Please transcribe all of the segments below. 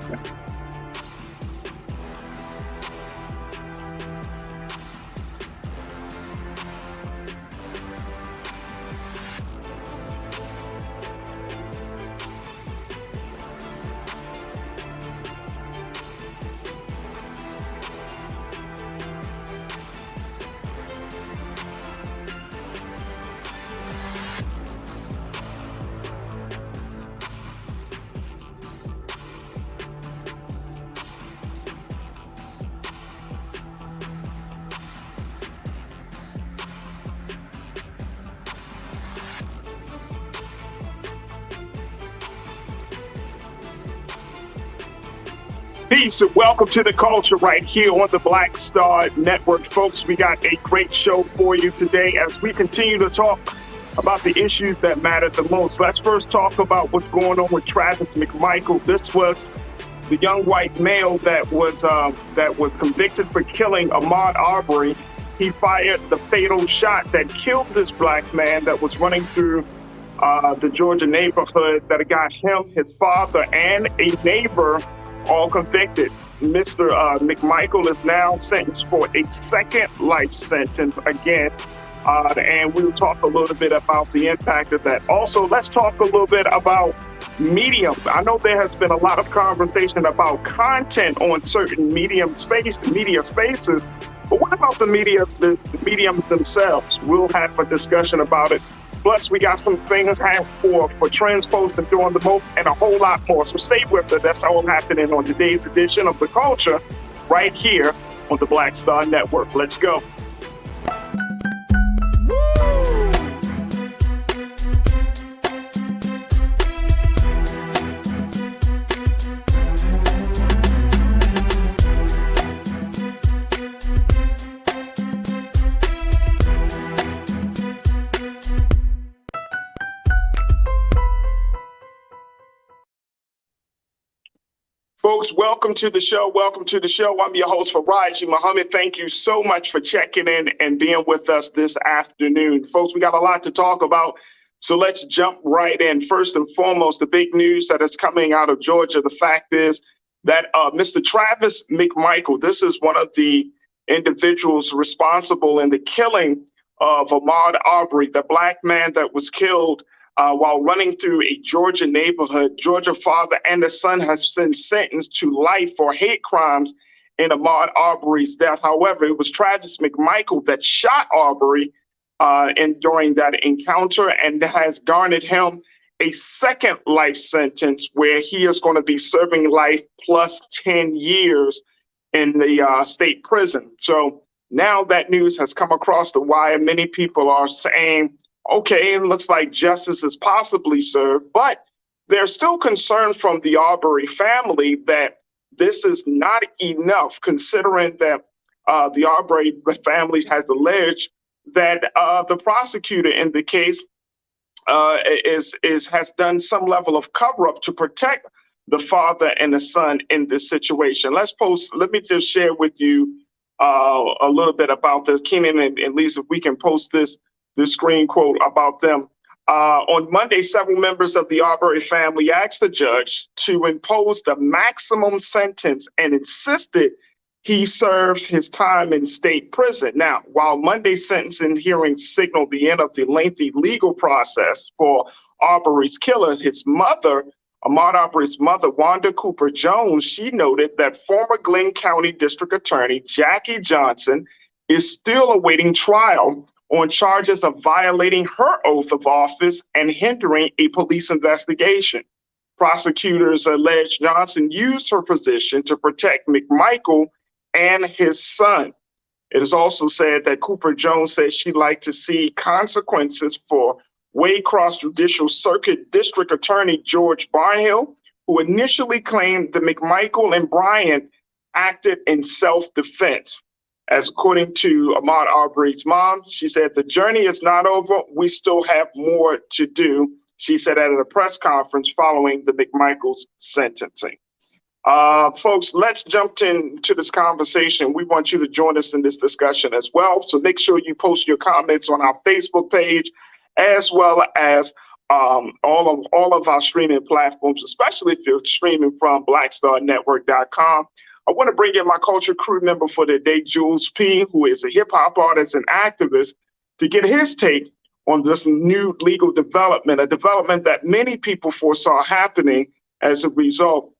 next. Peace and welcome to the culture right here on the Black Star Network. Folks, we got a great show for you today as we continue to talk about the issues that matter the most. Let's first talk about what's going on with Travis McMichael. This was the young white male that was convicted for killing Ahmaud Arbery. He fired the fatal shot that killed this black man that was running through the Georgia neighborhood that got him, his father, and a neighbor all convicted. Mr. McMichael is now sentenced for a second life sentence again. And we'll talk a little bit about the impact of that. Also, let's talk a little bit about medium. I know there has been a lot of conversation about content on certain media spaces, but what about the mediums themselves? We'll have a discussion about it. Plus, we got some things for trans folks that doing the most and a whole lot more. So stay with us. That's all happening on today's edition of The Culture right here on the Black Star Network. Let's go. Folks, welcome to the show. Welcome to the show. I'm your host, Farajii Muhammad. Thank you so much for checking in and being with us this afternoon. Folks, we got a lot to talk about, so let's jump right in. First and foremost, the big news that is coming out of Georgia, the fact is that Mr. Travis McMichael, this is one of the individuals responsible in the killing of Ahmaud Arbery, the black man that was killed while running through a Georgia neighborhood. Georgia father and the son has been sentenced to life for hate crimes in Ahmaud Arbery's death. However, it was Travis McMichael that shot Arbery during that encounter and has garnered him a second life sentence where he is going to be serving life plus 10 years in the state prison. So now that news has come across the wire. Many people are saying, okay, it looks like justice is possibly served, but there's still concern from the Arbery family that this is not enough, considering that the Arbery family has alleged that the prosecutor in the case has done some level of cover-up to protect the father and the son in this situation. Let me just share with you a little bit about this. Keenan and Lisa, if we can post this screen quote about them. On Monday, several members of the Arbery family asked the judge to impose the maximum sentence and insisted he serve his time in state prison. Now, while Monday's sentencing hearing signaled the end of the lengthy legal process for Arbery's killer, his mother, Ahmaud Arbery's mother, Wanda Cooper Jones, she noted that former Glenn County District Attorney Jackie Johnson is still awaiting trial on charges of violating her oath of office and hindering a police investigation. Prosecutors allege Johnson used her position to protect McMichael and his son. It is also said that Cooper Jones says she'd like to see consequences for Waycross Judicial Circuit District Attorney George Barnhill, who initially claimed that McMichael and Bryant acted in self-defense. As according to Ahmaud Arbery's mom, she said, the journey is not over. We still have more to do, she said at a press conference following the McMichael's sentencing. Folks, let's jump into this conversation. We want you to join us in this discussion as well. So make sure you post your comments on our Facebook page as well as all of our streaming platforms, especially if you're streaming from blackstarnetwork.com. I want to bring in my culture crew member for the day, Jules P., who is a hip hop artist and activist, to get his take on this new legal development, a development that many people foresaw happening as a result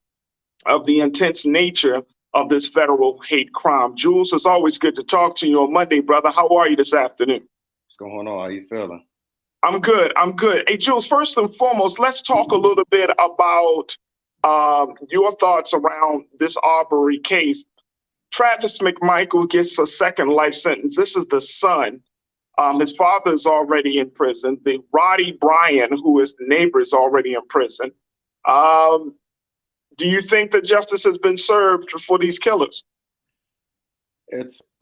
of the intense nature of this federal hate crime. Jules, it's always good to talk to you on Monday, brother. How are you this afternoon? What's going on? How you feeling? I'm good. I'm good. Hey, Jules, first and foremost, let's talk a little bit about your thoughts around this Arbery case. Travis McMichael gets a second life sentence. This is the son. His father is already in prison. The Roddy Bryan, who is the neighbor, is already in prison. Do you think that justice has been served for these killers?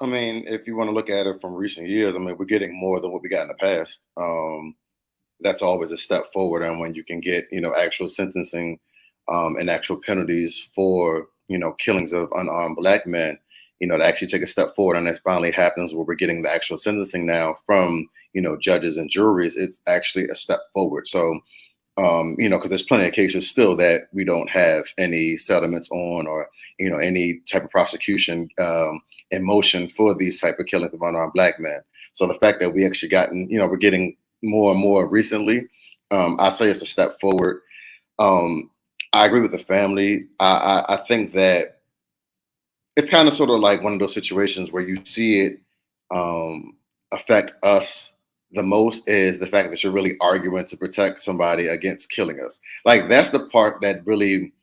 I mean, if you want to look at it from recent years, I mean, we're getting more than what we got in the past. That's always a step forward. And when you can get, actual sentencing and actual penalties for, killings of unarmed Black men, to actually take a step forward, and that finally happens where we're getting the actual sentencing now from, judges and juries, it's actually a step forward. So, because there's plenty of cases still that we don't have any settlements on, or, any type of prosecution in motion for these type of killings of unarmed Black men. So the fact that we actually gotten, we're getting more and more recently, I'd say it's a step forward. I agree with the family. I think that it's kind of sort of like one of those situations where you see it affect us the most, is the fact that you're really arguing to protect somebody against killing us. Like, that's the part that really,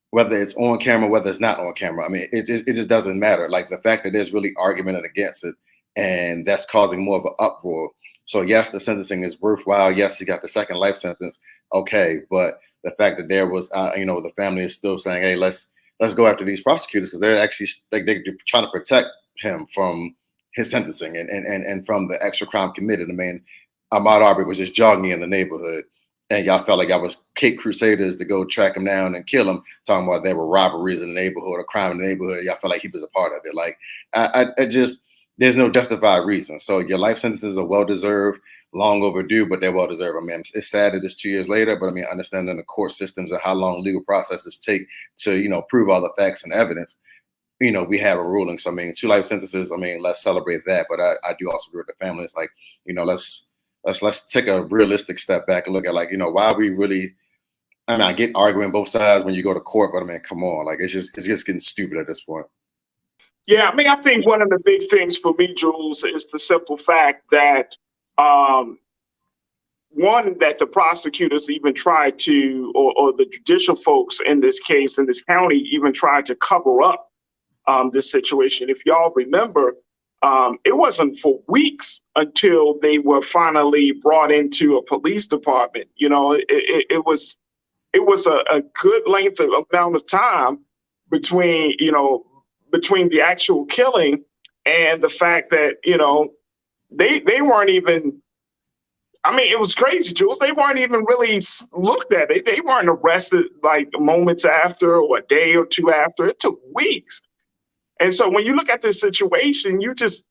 whether it's on camera, whether it's not on camera, I mean, it just doesn't matter. Like, the fact that there's really argument against it, and that's causing more of an uproar. So yes, the sentencing is worthwhile. Yes, he got the second life sentence. Okay, but the fact that there was, the family is still saying, hey, let's go after these prosecutors, because they're actually they're trying to protect him from his sentencing and from the actual crime committed. I mean, Ahmaud Arbery was just jogging in the neighborhood, and y'all felt like y'all was Cape Crusaders to go track him down and kill him, talking about there were robberies in the neighborhood or crime in the neighborhood. Y'all felt like he was a part of it. Like, I just, there's no justified reason. So your life sentences are well-deserved, long overdue, but they're well-deserved. I mean, it's sad that it's 2 years later, but I mean, understanding the court systems and how long legal processes take to, prove all the facts and evidence, we have a ruling. So, I mean, 2 life sentences, I mean, let's celebrate that. But I do also agree with the family. It's like, let's take a realistic step back and look at, like, why we really, I mean, I get arguing both sides when you go to court, but I mean, come on, like, it's just getting stupid at this point. Yeah, I mean, I think one of the big things for me, Jules, is the simple fact that one, that the prosecutors even tried to, or the judicial folks in this case, in this county, even tried to cover up this situation. If y'all remember, it wasn't for weeks until they were finally brought into a police department. It was a good length of amount of time between the actual killing and the fact that they weren't even. I mean, it was crazy, Jules. They weren't even really looked at. They weren't arrested like moments after or a day or two after. It took weeks. And so when you look at this situation, it just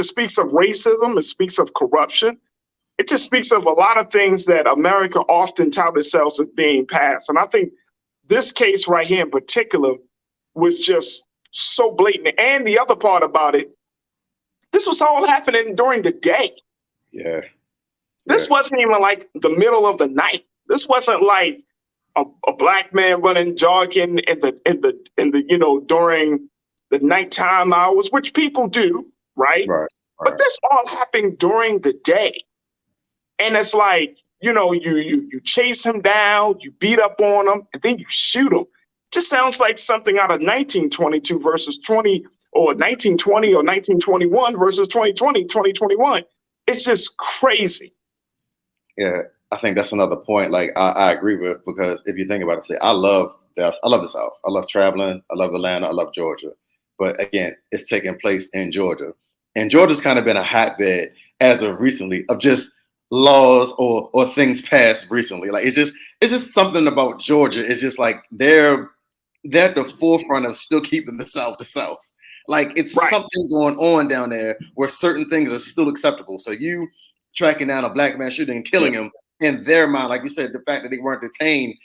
speaks of racism. It speaks of corruption. It just speaks of a lot of things that America often tout itself as being past. And I think this case right here in particular was just so blatant. And the other part about it, this was all happening during the day. Yeah. This wasn't even like the middle of the night. This wasn't like a Black man running, jogging in the during the nighttime hours, which people do, right? Right. But this all happened during the day. And it's like, you chase him down, you beat up on him, and then you shoot him. It just sounds like something out of 1922 versus 20, or 1920 or 1921 versus 2020, 2021. It's just crazy. Yeah, I think that's another point. Like, I agree with, because if you think about it, I love the South. I love traveling. I love Atlanta. I love Georgia. But again, it's taking place in Georgia, and Georgia's kind of been a hotbed as of recently of just laws or things passed recently. Like, it's just something about Georgia. It's just like they're at the forefront of still keeping the South the South. Like, it's Right. something going on down there where certain things are still acceptable. So you tracking down a Black man, shooting and killing him in their mind, like you said, the fact that they weren't detained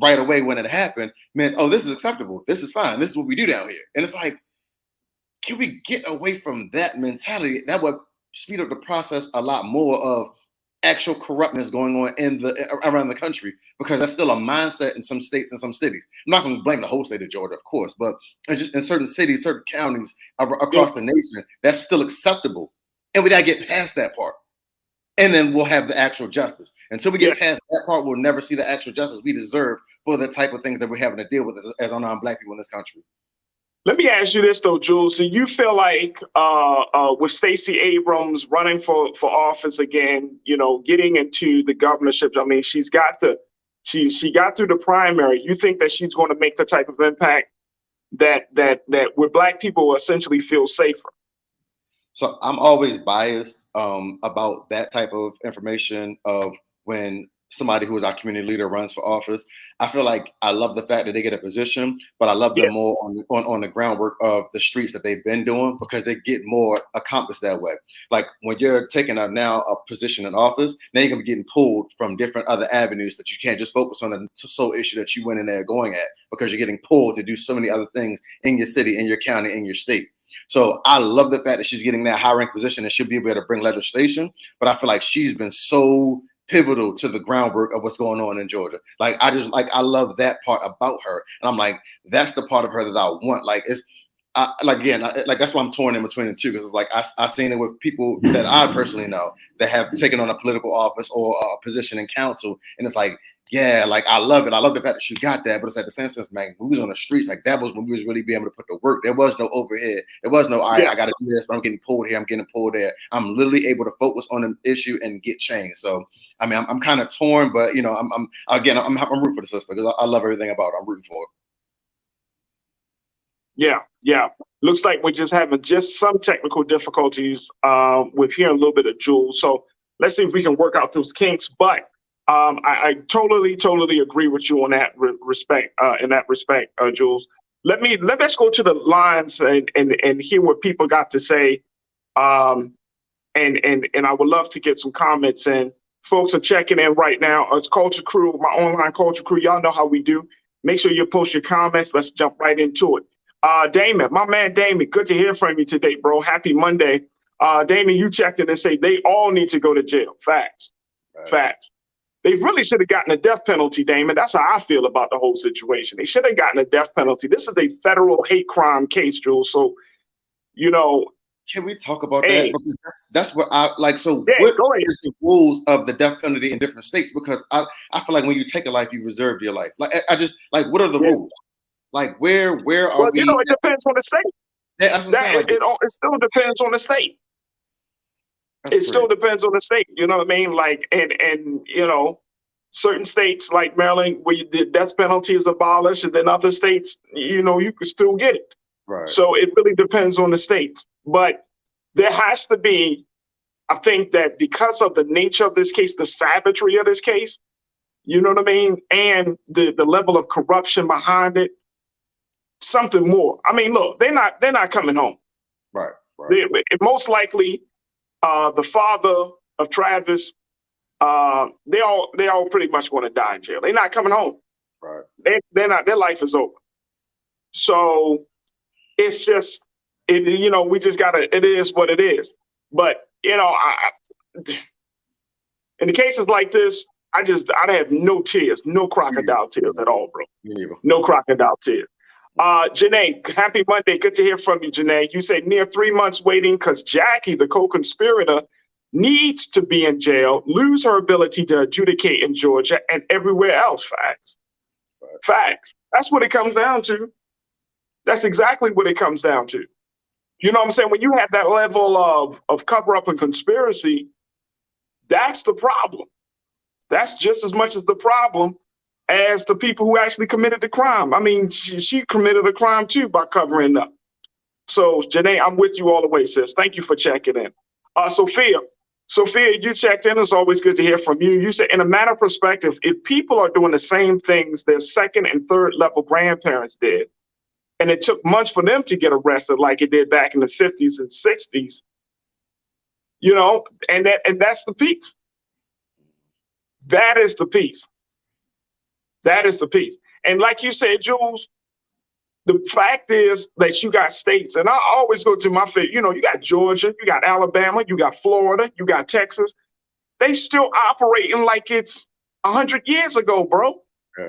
right away when it happened meant, oh, this is acceptable. This is fine. This is what we do down here. And it's like, can we get away from that mentality? That would speed up the process a lot more of actual corruptness going on around the country, because that's still a mindset in some states and some cities. I'm not going to blame the whole state of Georgia, of course, but it's just in certain cities, certain counties across the nation, that's still acceptable. And we got to get past that part. And then we'll have the actual justice. Until we get past that part, we'll never see the actual justice we deserve for the type of things that we're having to deal with as unarmed Black people in this country. Let me ask you this though, Jules. Do you feel like with Stacey Abrams running for office again, you know, getting into the governorship? I mean, she got through the primary. You think that she's going to make the type of impact that where Black people essentially feel safer? So I'm always biased about that type of information of when somebody who is our community leader runs for office. I feel like I love the fact that they get a position, but I love them more on the groundwork of the streets that they've been doing, because they get more accomplished that way. Like when you're taking now a position in office, now you're gonna be getting pulled from different other avenues that you can't just focus on the sole issue that you went in there going at, because you're getting pulled to do so many other things in your city, in your county, in your state. So I love the fact that she's getting that high rank position and she'll be able to bring legislation. But I feel like she's been so pivotal to the groundwork of what's going on in Georgia. Like I love that part about her, and I'm like, that's the part of her that I want. Like that's why I'm torn in between the two, because it's like I've seen it with people that I personally know that have taken on a political office or a position in council, and it's like, yeah, like I love it. I love the fact that she got that, but it's at the same sense, man, we was on the streets, like that was when we was really being able to put the work. There was no overhead. There was no, all right, I got to do this, but I'm getting pulled here, I'm getting pulled there. I'm literally able to focus on an issue and get change. So, I mean, I'm kind of torn, but you know, I'm rooting for the sister because I love everything about it. I'm rooting for it. Yeah. Looks like we're just having some technical difficulties with hearing a little bit of Jules. So let's see if we can work out those kinks. But I totally agree with you on that respect. In that respect, Jules. Let's go to the lines and hear what people got to say. And I would love to get some comments in. Folks are checking in right now. It's Culture Crew, my online Culture Crew. Y'all know how we do. Make sure you post your comments. Let's jump right into it. Damon, my man Damon, good to hear from you today, bro. Happy Monday. Damon, you checked in and say they all need to go to jail. Facts. Right. Facts. They really should have gotten a death penalty, Damon. That's how I feel about the whole situation. They should have gotten a death penalty. This is a federal hate crime case, Jules. So, you know. Can we talk about that? Because that's what I like. So what is the rules of the death penalty in different states? Because I feel like when you take a life, you reserve your life. Like I just like, what are the rules? Like where are we? You know, it depends on the state. That's what I'm saying. It still depends on the state. Still depends on the state. You know what I mean? Like, and you know, certain states like Maryland, where the death penalty is abolished, and then other states, you know, you can still get it. Right. So it really depends on the states. But there has to be, I think that because of the nature of this case, the savagery of this case, you know what I mean? And the level of corruption behind it, something more. I mean, look, they're not coming home. Right. Most likely, the father of Travis, they all pretty much going to die in jail. They're not coming home. Right. They're not. Their life is over. So it's just, you know, we just gotta. It is what it is. But you know, in the cases like this, I have no tears, no crocodile tears at all, bro. No crocodile tears. Janae, happy Monday. Good to hear from you, Janae. You say near 3 months waiting because Jackie, the co-conspirator, needs to be in jail, lose her ability to adjudicate in Georgia and everywhere else. Facts. Right. Facts. That's what it comes down to. That's exactly what it comes down to. You know what I'm saying? When you have that level of cover-up and conspiracy, that's the problem. That's just as much as the problem as the people who actually committed the crime. I mean, she committed a crime too by covering up. So, Janae, I'm with you all the way, sis. Thank you for checking in. Sophia, you checked in. It's always good to hear from you. You said, in a matter of perspective, if people are doing the same things their second and third level grandparents did, and it took months for them to get arrested like it did back in the 50s and 60s, you know, and that's the piece. That is the piece. That is the piece. And like you said, Jules, the fact is that you got states, and I always go to my favorite, you got Georgia, you got Alabama, you got Florida, you got Texas. They still operating like it's 100 years ago, bro. Yeah.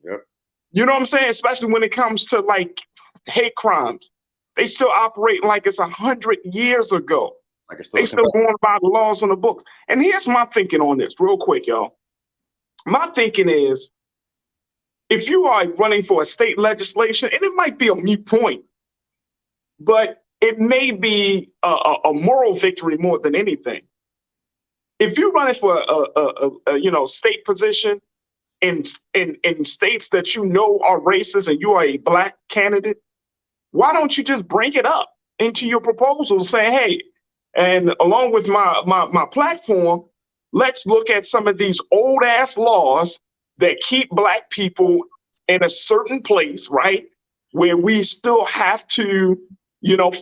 Yep. You know what I'm saying? Especially when it comes to like hate crimes. They still operate like it's 100 years ago. Like it's They still going by the laws on the books. And here's my thinking on this real quick, y'all. My thinking is, if you are running for a state legislation, and it might be a moot point, but it may be a moral victory more than anything. If you're running for a state position in states that you know are racist and you are a Black candidate, why don't you just bring it up into your proposal, saying, hey, and along with my platform, let's look at some of these old ass laws that keep Black people in a certain place, right? Where we still have to,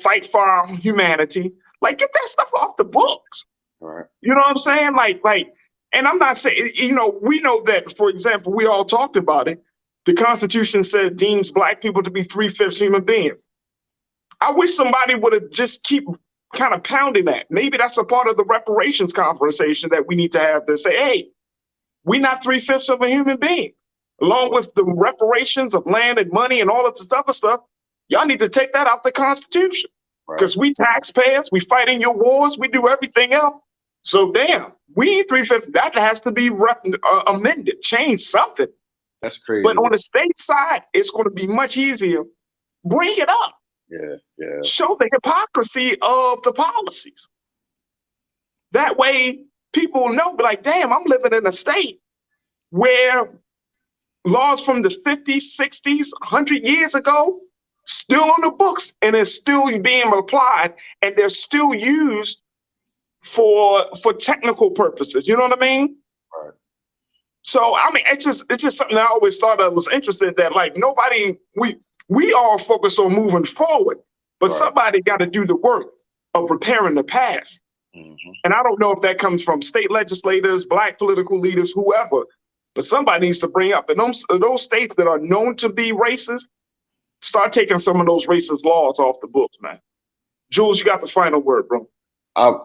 fight for our humanity. Like, get that stuff off the books. Right. You know what I'm saying? Like, and I'm not saying, we know that, for example, we all talked about it. The Constitution said deems Black people to be 3/5 human beings. I wish somebody would have just keep kind of pounding that. Maybe that's a part of the reparations conversation that we need to have to say, hey, we're not 3/5 of a human being. Along with the reparations of land and money and all of this other stuff, y'all need to take that out the Constitution. Because we taxpayers, we fight in your wars, we do everything else. So damn, we need 3/5. That has to be amended, change something. That's crazy. But on the state side, it's going to be much easier. Bring it up. Yeah. Show the hypocrisy of the policies. That way, people know, be like, damn, I'm living in a state where laws from the 50s, 60s, 100 years ago, still on the books, and it's still being applied, and they're still used for technical purposes. You know what I mean? Right. So I mean, it's just something I always thought I was interested that, like, nobody, we all focus on moving forward, but somebody got to do the work of repairing the past. Mm-hmm. And I don't know if that comes from state legislators, Black political leaders, whoever, but somebody needs to bring up, and those states that are known to be racist, start taking some of those racist laws off the books, man. Jules, you got the final word, bro.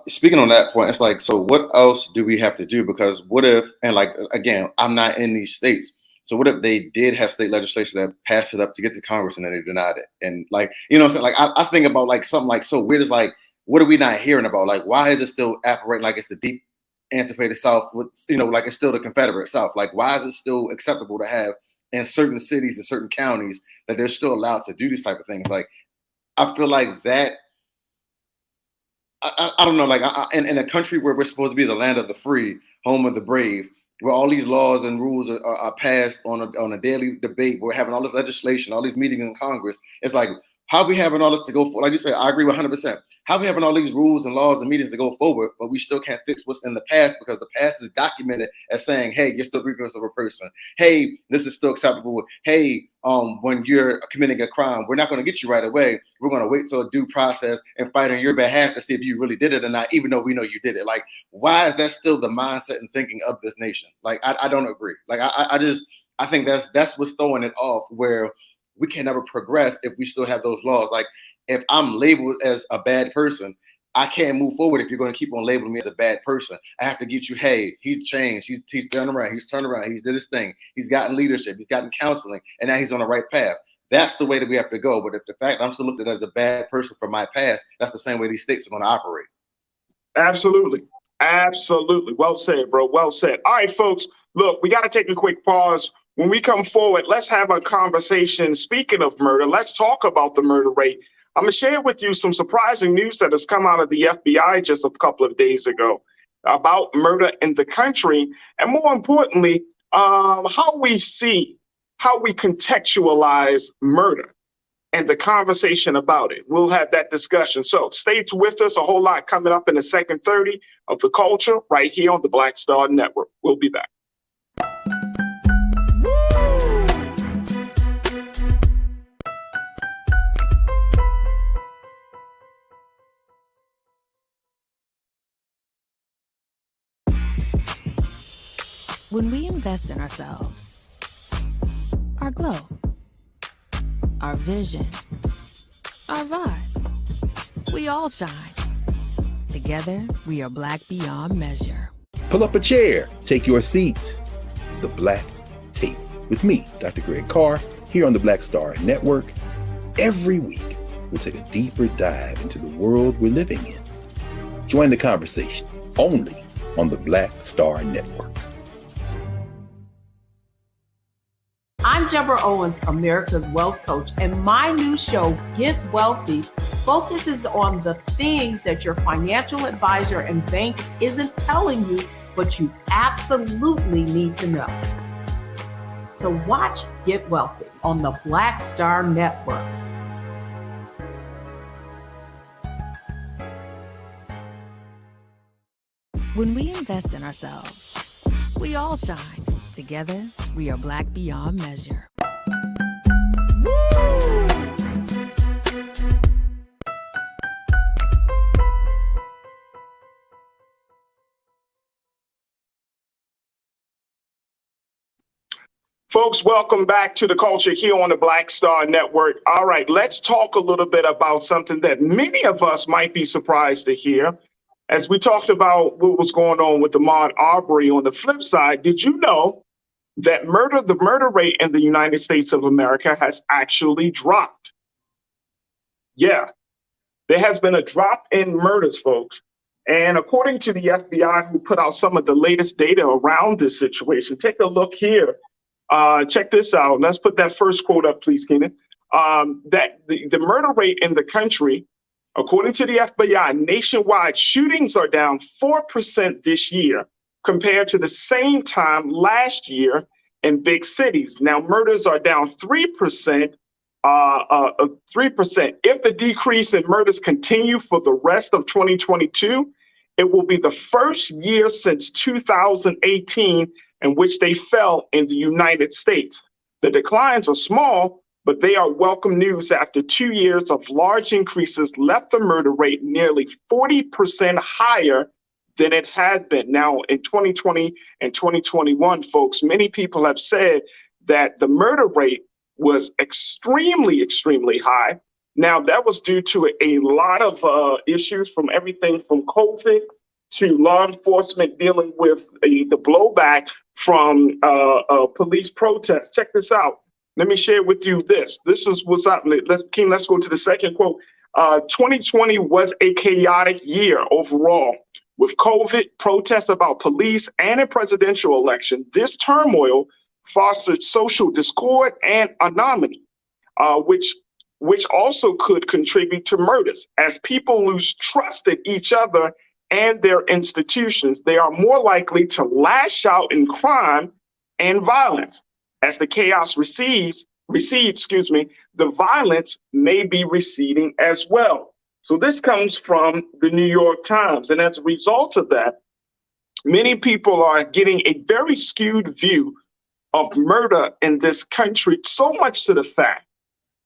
Speaking on that point, it's like, so what else do we have to do? Because what if, and like, again, I'm not in these states. So what if they did have state legislation that passed it up to get to Congress and then they denied it? And like, what I'm saying? Like, I think about like something like so weird is like, what are we not hearing about? Like, why is it still operating like it's the deep antiquated South with, like it's still the Confederate South? Like, why is it still acceptable to have in certain cities and certain counties that they're still allowed to do these type of things? Like, I feel like that, I don't know, like in a country where we're supposed to be the land of the free, home of the brave, where all these laws and rules are passed on a daily debate, we're having all this legislation, all these meetings in Congress. It's like, how are we having all this to go for? Like you said, I agree 100%. How are we having all these rules and laws and meetings to go forward, but we still can't fix what's in the past because the past is documented as saying, hey, you're still 3/5 of a person. Hey, this is still acceptable. Hey, when you're committing a crime, we're not going to get you right away. We're going to wait till a due process and fight on your behalf to see if you really did it or not, even though we know you did it. Like, why is that still the mindset and thinking of this nation? Like, I don't agree. Like, I think that's what's throwing it off, where we can never progress if we still have those laws. Like, if I'm labeled as a bad person, I can't move forward if you're going to keep on labeling me as a bad person. I have to get you, hey, he's changed, he's turned around, he's did his thing, he's gotten leadership, he's gotten counseling, and now he's on the right path. That's the way that we have to go. But if the fact I'm still looked at as a bad person from my past, that's the same way these states are going to operate. Absolutely. Well said, bro. Well said. All right, folks, look, we got to take a quick pause. When we come forward, let's have a conversation. Speaking of murder, let's talk about the murder rate. I'm going to share with you some surprising news that has come out of the FBI just a couple of days ago about murder in the country. And more importantly, how we contextualize murder and the conversation about it. We'll have that discussion. So stay with us. A whole lot coming up in the second 30 of The Culture right here on the Black Star Network. We'll be back. When we invest in ourselves, our glow, our vision, our vibe, we all shine. Together, we are Black beyond measure. Pull up a chair, take your seat. The Black Tape with me, Dr. Greg Carr, here on the Black Star Network. Every week, we'll take a deeper dive into the world we're living in. Join the conversation only on the Black Star Network. I'm Terrell Owens, America's Wealth Coach, and my new show, Get Wealthy, focuses on the things that your financial advisor and bank isn't telling you, but you absolutely need to know. So watch Get Wealthy on the Black Star Network. When we invest in ourselves, we all shine. Together, we are Black beyond measure. Folks, welcome back to the culture here on the Black Star Network. All right, let's talk a little bit about something that many of us might be surprised to hear. As we talked about what was going on with Ahmaud Arbery, on the flip side, did you know that the murder rate in the United States of America has actually dropped? Yeah, there has been a drop in murders, folks. And according to the FBI, who put out some of the latest data around this situation, take a look here. Check this out. Let's put that first quote up, please, Keenan. That the murder rate in the country, according to the FBI, nationwide shootings are down 4% this year compared to the same time last year in big cities. Now, murders are down 3%. 3%. If the decrease in murders continue for the rest of 2022, it will be the first year since 2018 in which they fell in the United States. The declines are small, but they are welcome news after 2 years of large increases left the murder rate nearly 40% higher than it had been. Now, in 2020 and 2021, folks, many people have said that the murder rate was extremely, extremely high. Now, that was due to a lot of issues, from everything from COVID to law enforcement dealing with the blowback from police protests. Check this out. Let me share with you this. This is what's up. Let's go to the second quote. 2020 was a chaotic year overall. With COVID, protests about police, and a presidential election, this turmoil fostered social discord and anonymity, which also could contribute to murders. As people lose trust in each other and their institutions, they are more likely to lash out in crime and violence. As the chaos recedes, the violence may be receding as well. So this comes from the New York Times. And as a result of that, many people are getting a very skewed view of murder in this country, so much to the fact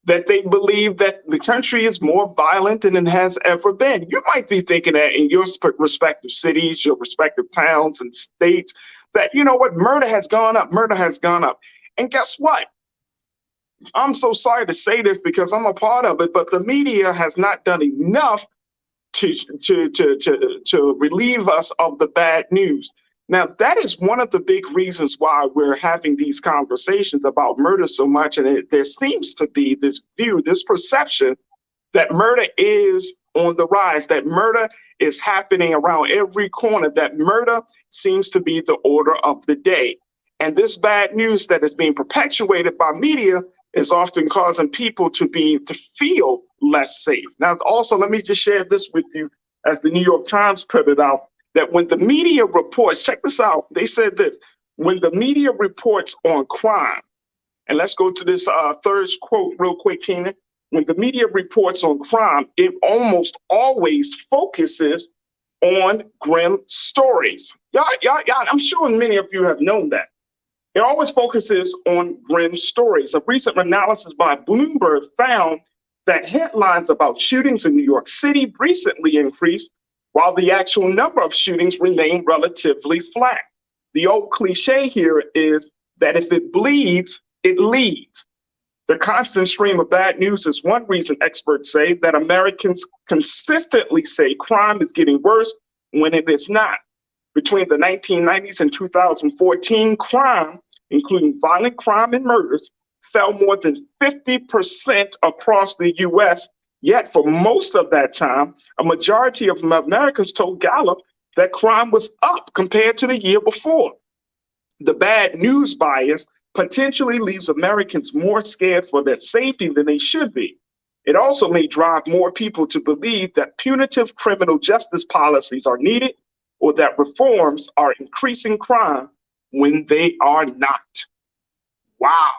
that they believe that the country is more violent than it has ever been. You might be thinking that in your respective cities, your respective towns and states, that, you know what, murder has gone up. And guess what? I'm so sorry to say this because I'm a part of it, but the media has not done enough to relieve us of the bad news. Now, that is one of the big reasons why we're having these conversations about murder so much. And there seems to be this view, this perception that murder is on the rise, that murder is happening around every corner, that murder seems to be the order of the day. And this bad news that is being perpetuated by media is often causing people to feel less safe. Now, also, let me just share this with you, as the New York Times put it out, that when the media reports, check this out, they said this, when the media reports on crime, and let's go to this third quote real quick, Keenan. When the media reports on crime, it almost always focuses on grim stories. Y'all, I'm sure many of you have known that. It always focuses on grim stories. A recent analysis by Bloomberg found that headlines about shootings in New York City recently increased, while the actual number of shootings remained relatively flat. The old cliche here is that if it bleeds, it leads. The constant stream of bad news is one reason experts say that Americans consistently say crime is getting worse when it is not. Between the 1990s and 2014, crime, including violent crime and murders, fell more than 50% across the US. Yet for most of that time, a majority of Americans told Gallup that crime was up compared to the year before. The bad news bias potentially leaves Americans more scared for their safety than they should be. It also may drive more people to believe that punitive criminal justice policies are needed or that reforms are increasing crime when they are not. Wow.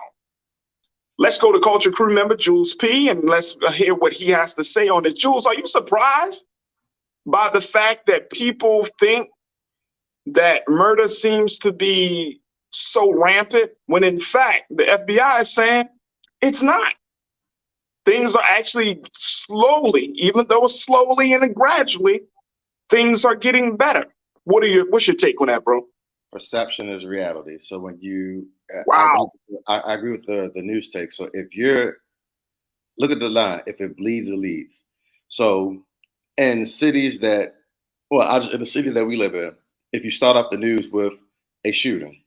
Let's go to Culture Crew member Jules P. and let's hear what he has to say on this. Jules, are you surprised by the fact that people think that murder seems to be so rampant when in fact the FBI is saying it's not? Things are actually slowly, even though slowly and gradually, things are getting better. What's your take on that, bro? Perception is reality. So when you, wow, I agree with the news take. So if you're, look at the line, if it bleeds, it leads. So in cities that, well, in the city that we live in, if you start off the news with a shooting,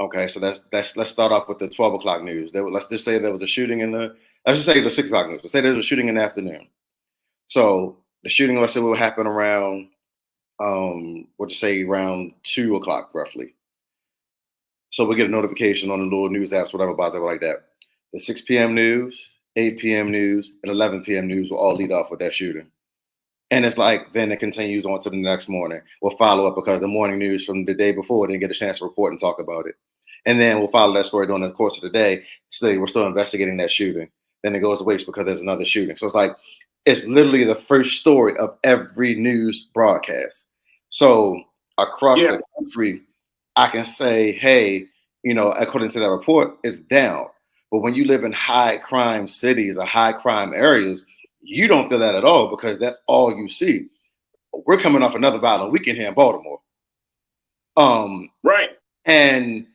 okay, so let's start off with the 12 o'clock news. Let's just say there was a shooting let's just say the 6 o'clock news. Let's say there was a shooting in the afternoon. So the shooting, let's say, will happen around, around 2 o'clock roughly. So we get a notification on the little news apps, whatever, about that, like that. The 6 p.m. news, 8 p.m. news, and 11 p.m. news will all lead off with that shooting. And it's like, then it continues on to the next morning. We'll follow up because the morning news from the day before didn't get a chance to report and talk about it. And then we'll follow that story during the course of the day. Say we're still investigating that shooting. Then it goes to waste because there's another shooting. So it's like, it's literally the first story of every news broadcast. So across the country, I can say, hey, according to that report, it's down. But when you live in high crime cities or high crime areas, you don't feel that at all because that's all you see. We're coming off another violent weekend here in Baltimore. Right. And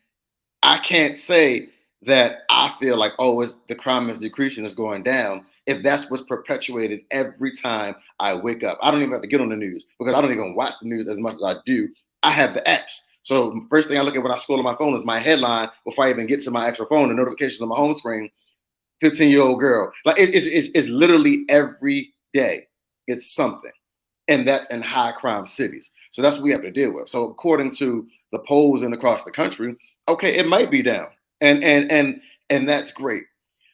I can't say that I feel like, the crime is decreasing, it's going down, if that's what's perpetuated every time I wake up. I don't even have to get on the news because I don't even watch the news as much as I do. I have the apps. So first thing I look at when I scroll on my phone is my headline before I even get to my actual phone, the notifications on my home screen, 15-year-old girl. Like it's literally every day. It's something. And that's in high crime cities. So that's what we have to deal with. So according to the polls and across the country, okay, it might be down. And that's great.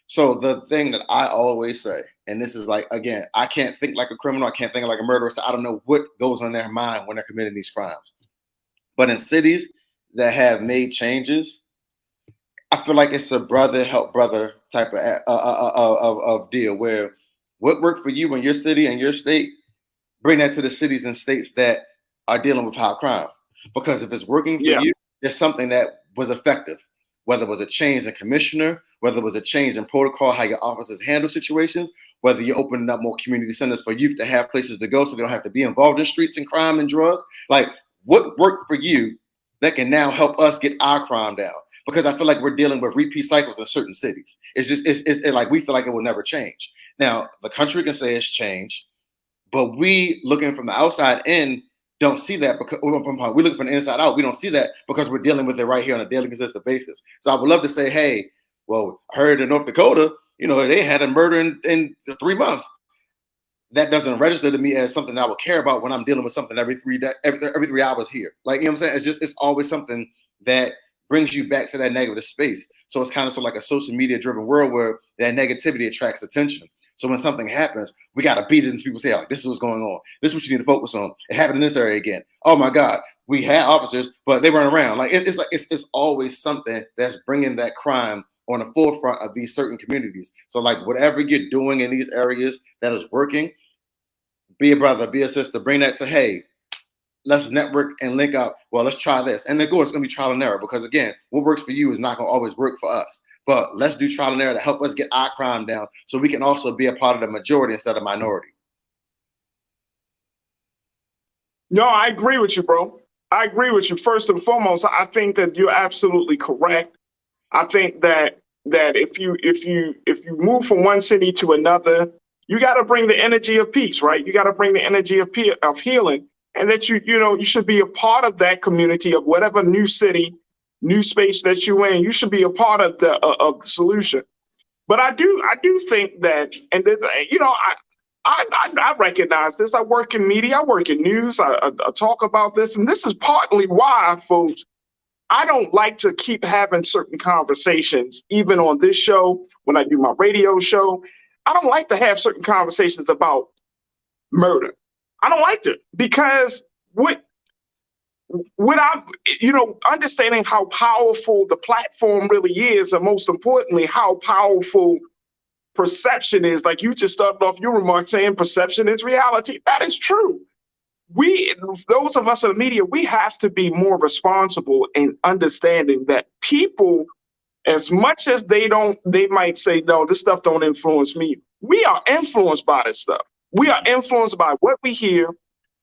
So the thing that I always say, and this is like, again, I can't think like a criminal, I can't think like a murderer, so I don't know what goes on their mind when they're committing these crimes. But in cities that have made changes, I feel like it's a brother help brother type of deal where what worked for you in your city and your state, bring that to the cities and states that are dealing with high crime. Because if it's working for you, there's something that was effective, whether it was a change in commissioner, whether it was a change in protocol, how your officers handle situations, whether you're opening up more community centers for youth to have places to go so they don't have to be involved in streets and crime and drugs. Like, what worked for you that can now help us get our crime down? Because I feel like we're dealing with repeat cycles in certain cities. It's like we feel like it will never change. Now, the country can say it's changed, but we looking from the outside in don't see that because we look from the inside out. We don't see that because we're dealing with it right here on a daily consistent basis. So I would love to say, hey, well, I heard in North Dakota, they had a murder in 3 months. That doesn't register to me as something I would care about when I'm dealing with something every 3 hours here. Like, you know what I'm saying? It's always something that brings you back to that negative space. So it's kind of like a social media driven world where that negativity attracts attention. So when something happens, we got to beat it and people say, like, this is what's going on. This is what you need to focus on. It happened in this area again. Oh my God, we had officers, but they weren't around. Like, it's always something that's bringing that crime on the forefront of these certain communities. So like whatever you're doing in these areas that is working, be a brother, be a sister, bring that to, hey, let's network and link up. Well, let's try this. And then it's going to be trial and error because, again, what works for you is not going to always work for us. But let's do trial and error to help us get our crime down so we can also be a part of the majority instead of minority. No, I agree with you, bro. I agree with you. First and foremost, I think that you're absolutely correct. I think that if you move from one city to another, you got to bring the energy of peace, right? You got to bring the energy of healing, and that you should be a part of that community of whatever new city, new space that you're in. You should be a part of the solution. But I do think that, and there's, I recognize this. I work in media. I work in news. I talk about this, and this is partly why, folks, I don't like to keep having certain conversations, even on this show, when I do my radio show. I don't like to have certain conversations about murder. I don't like to, because without, understanding how powerful the platform really is, and most importantly, how powerful perception is. Like you just started off your remarks saying perception is reality. That is true. Those of us in the media, we have to be more responsible in understanding that people, as much as they might say, no, this stuff don't influence me. We are influenced by this stuff. We are influenced by what we hear,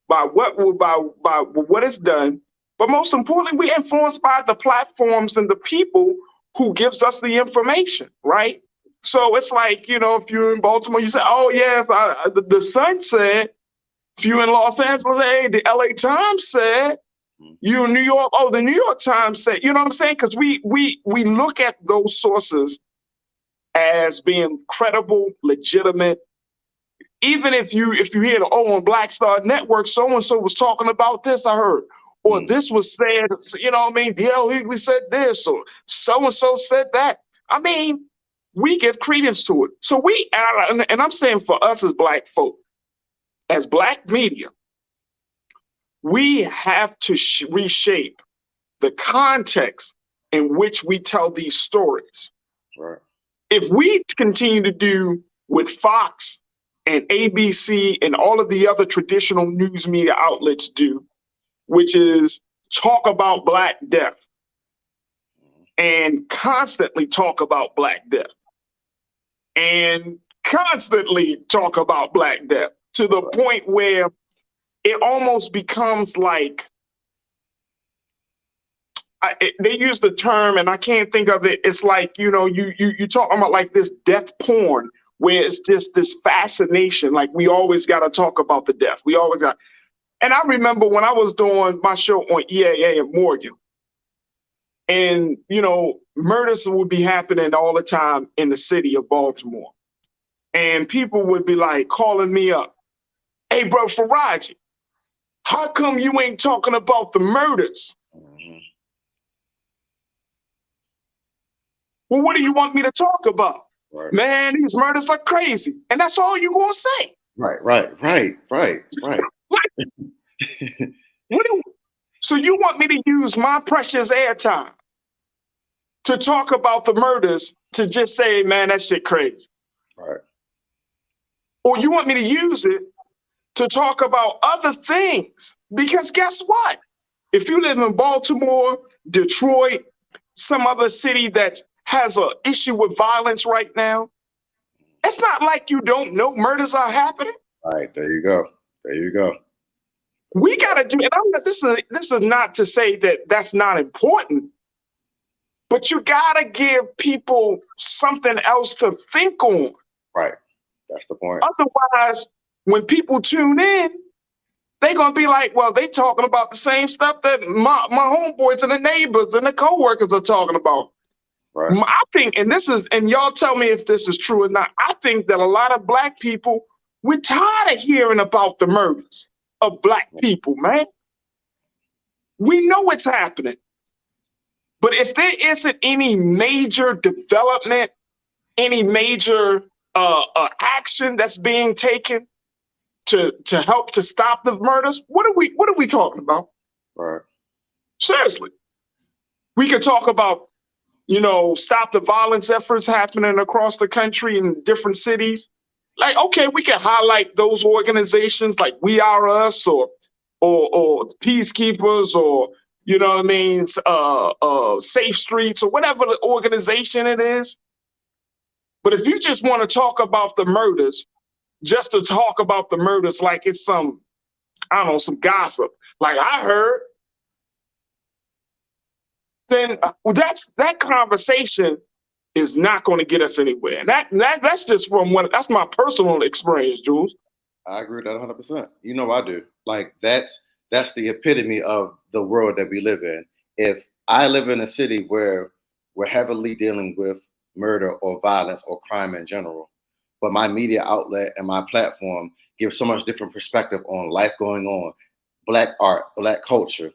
by what is done. But most importantly, we're influenced by the platforms and the people who gives us the information, right? So it's like, if you're in Baltimore, you say, oh, yes, the Sun said. If you're in Los Angeles, hey, the LA Times said. You in New York, oh, the New York Times said. You know what I'm saying? Because we look at those sources as being credible, legitimate. Even if you hear on Black Star Network, so-and-so was talking about this, I heard. Or this was said, D.L. Hughley said this, or so-and-so said that. I mean, we give credence to it. So and I'm saying for us as Black folk, as Black media, we have to reshape the context in which we tell these stories. Right. If we continue to do what Fox and ABC and all of the other traditional news media outlets do, which is talk about Black death and constantly talk about Black death and constantly talk about Black death to the point where it almost becomes like, they use the term, and I can't think of it. It's like, you talking about like this death porn, where it's just this fascination. Like we always got to talk about the death. We always got. And I remember when I was doing my show on EAA in Morgan, and, murders would be happening all the time in the city of Baltimore. And people would be like calling me up. Hey, bro, Farajii, how come you ain't talking about the murders? Well, what do you want me to talk about? Right. Man, these murders are crazy. And that's all you're going to say. Right. So you want me to use my precious airtime to talk about the murders to just say, man, that shit crazy. Right. Or you want me to use it to talk about other things? Because guess what? If you live in Baltimore, Detroit, some other city that has an issue with violence right now, it's not like you don't know murders are happening. Right. There you go. We got to do it. This is not to say that that's not important, but you got to give people something else to think on. Right. That's the point. Otherwise, when people tune in, they're going to be like, well, they talking about the same stuff that my homeboys and the neighbors and the coworkers are talking about. Right. I think, and y'all tell me if this is true or not, I think that a lot of Black people, we're tired of hearing about the murders of Black people, man. We know it's happening. But if there isn't any major development, any major action that's being taken to help to stop the murders, what are we talking about? Right. Seriously. We could talk about, stop the violence efforts happening across the country in different cities. Like, okay, we can highlight those organizations like We Are Us or Peacekeepers or, Safe Streets or whatever the organization it is. But if you just want to talk about the murders, just to talk about the murders like it's some gossip. Like I heard, then that conversation is not going to get us anywhere. And that's just that's my personal experience, Jules. I agree with that 100%. You know, I do. Like that's the epitome of the world that we live in. If I live in a city where we're heavily dealing with murder or violence or crime in general, but my media outlet and my platform gives so much different perspective on life going on, Black art, Black culture,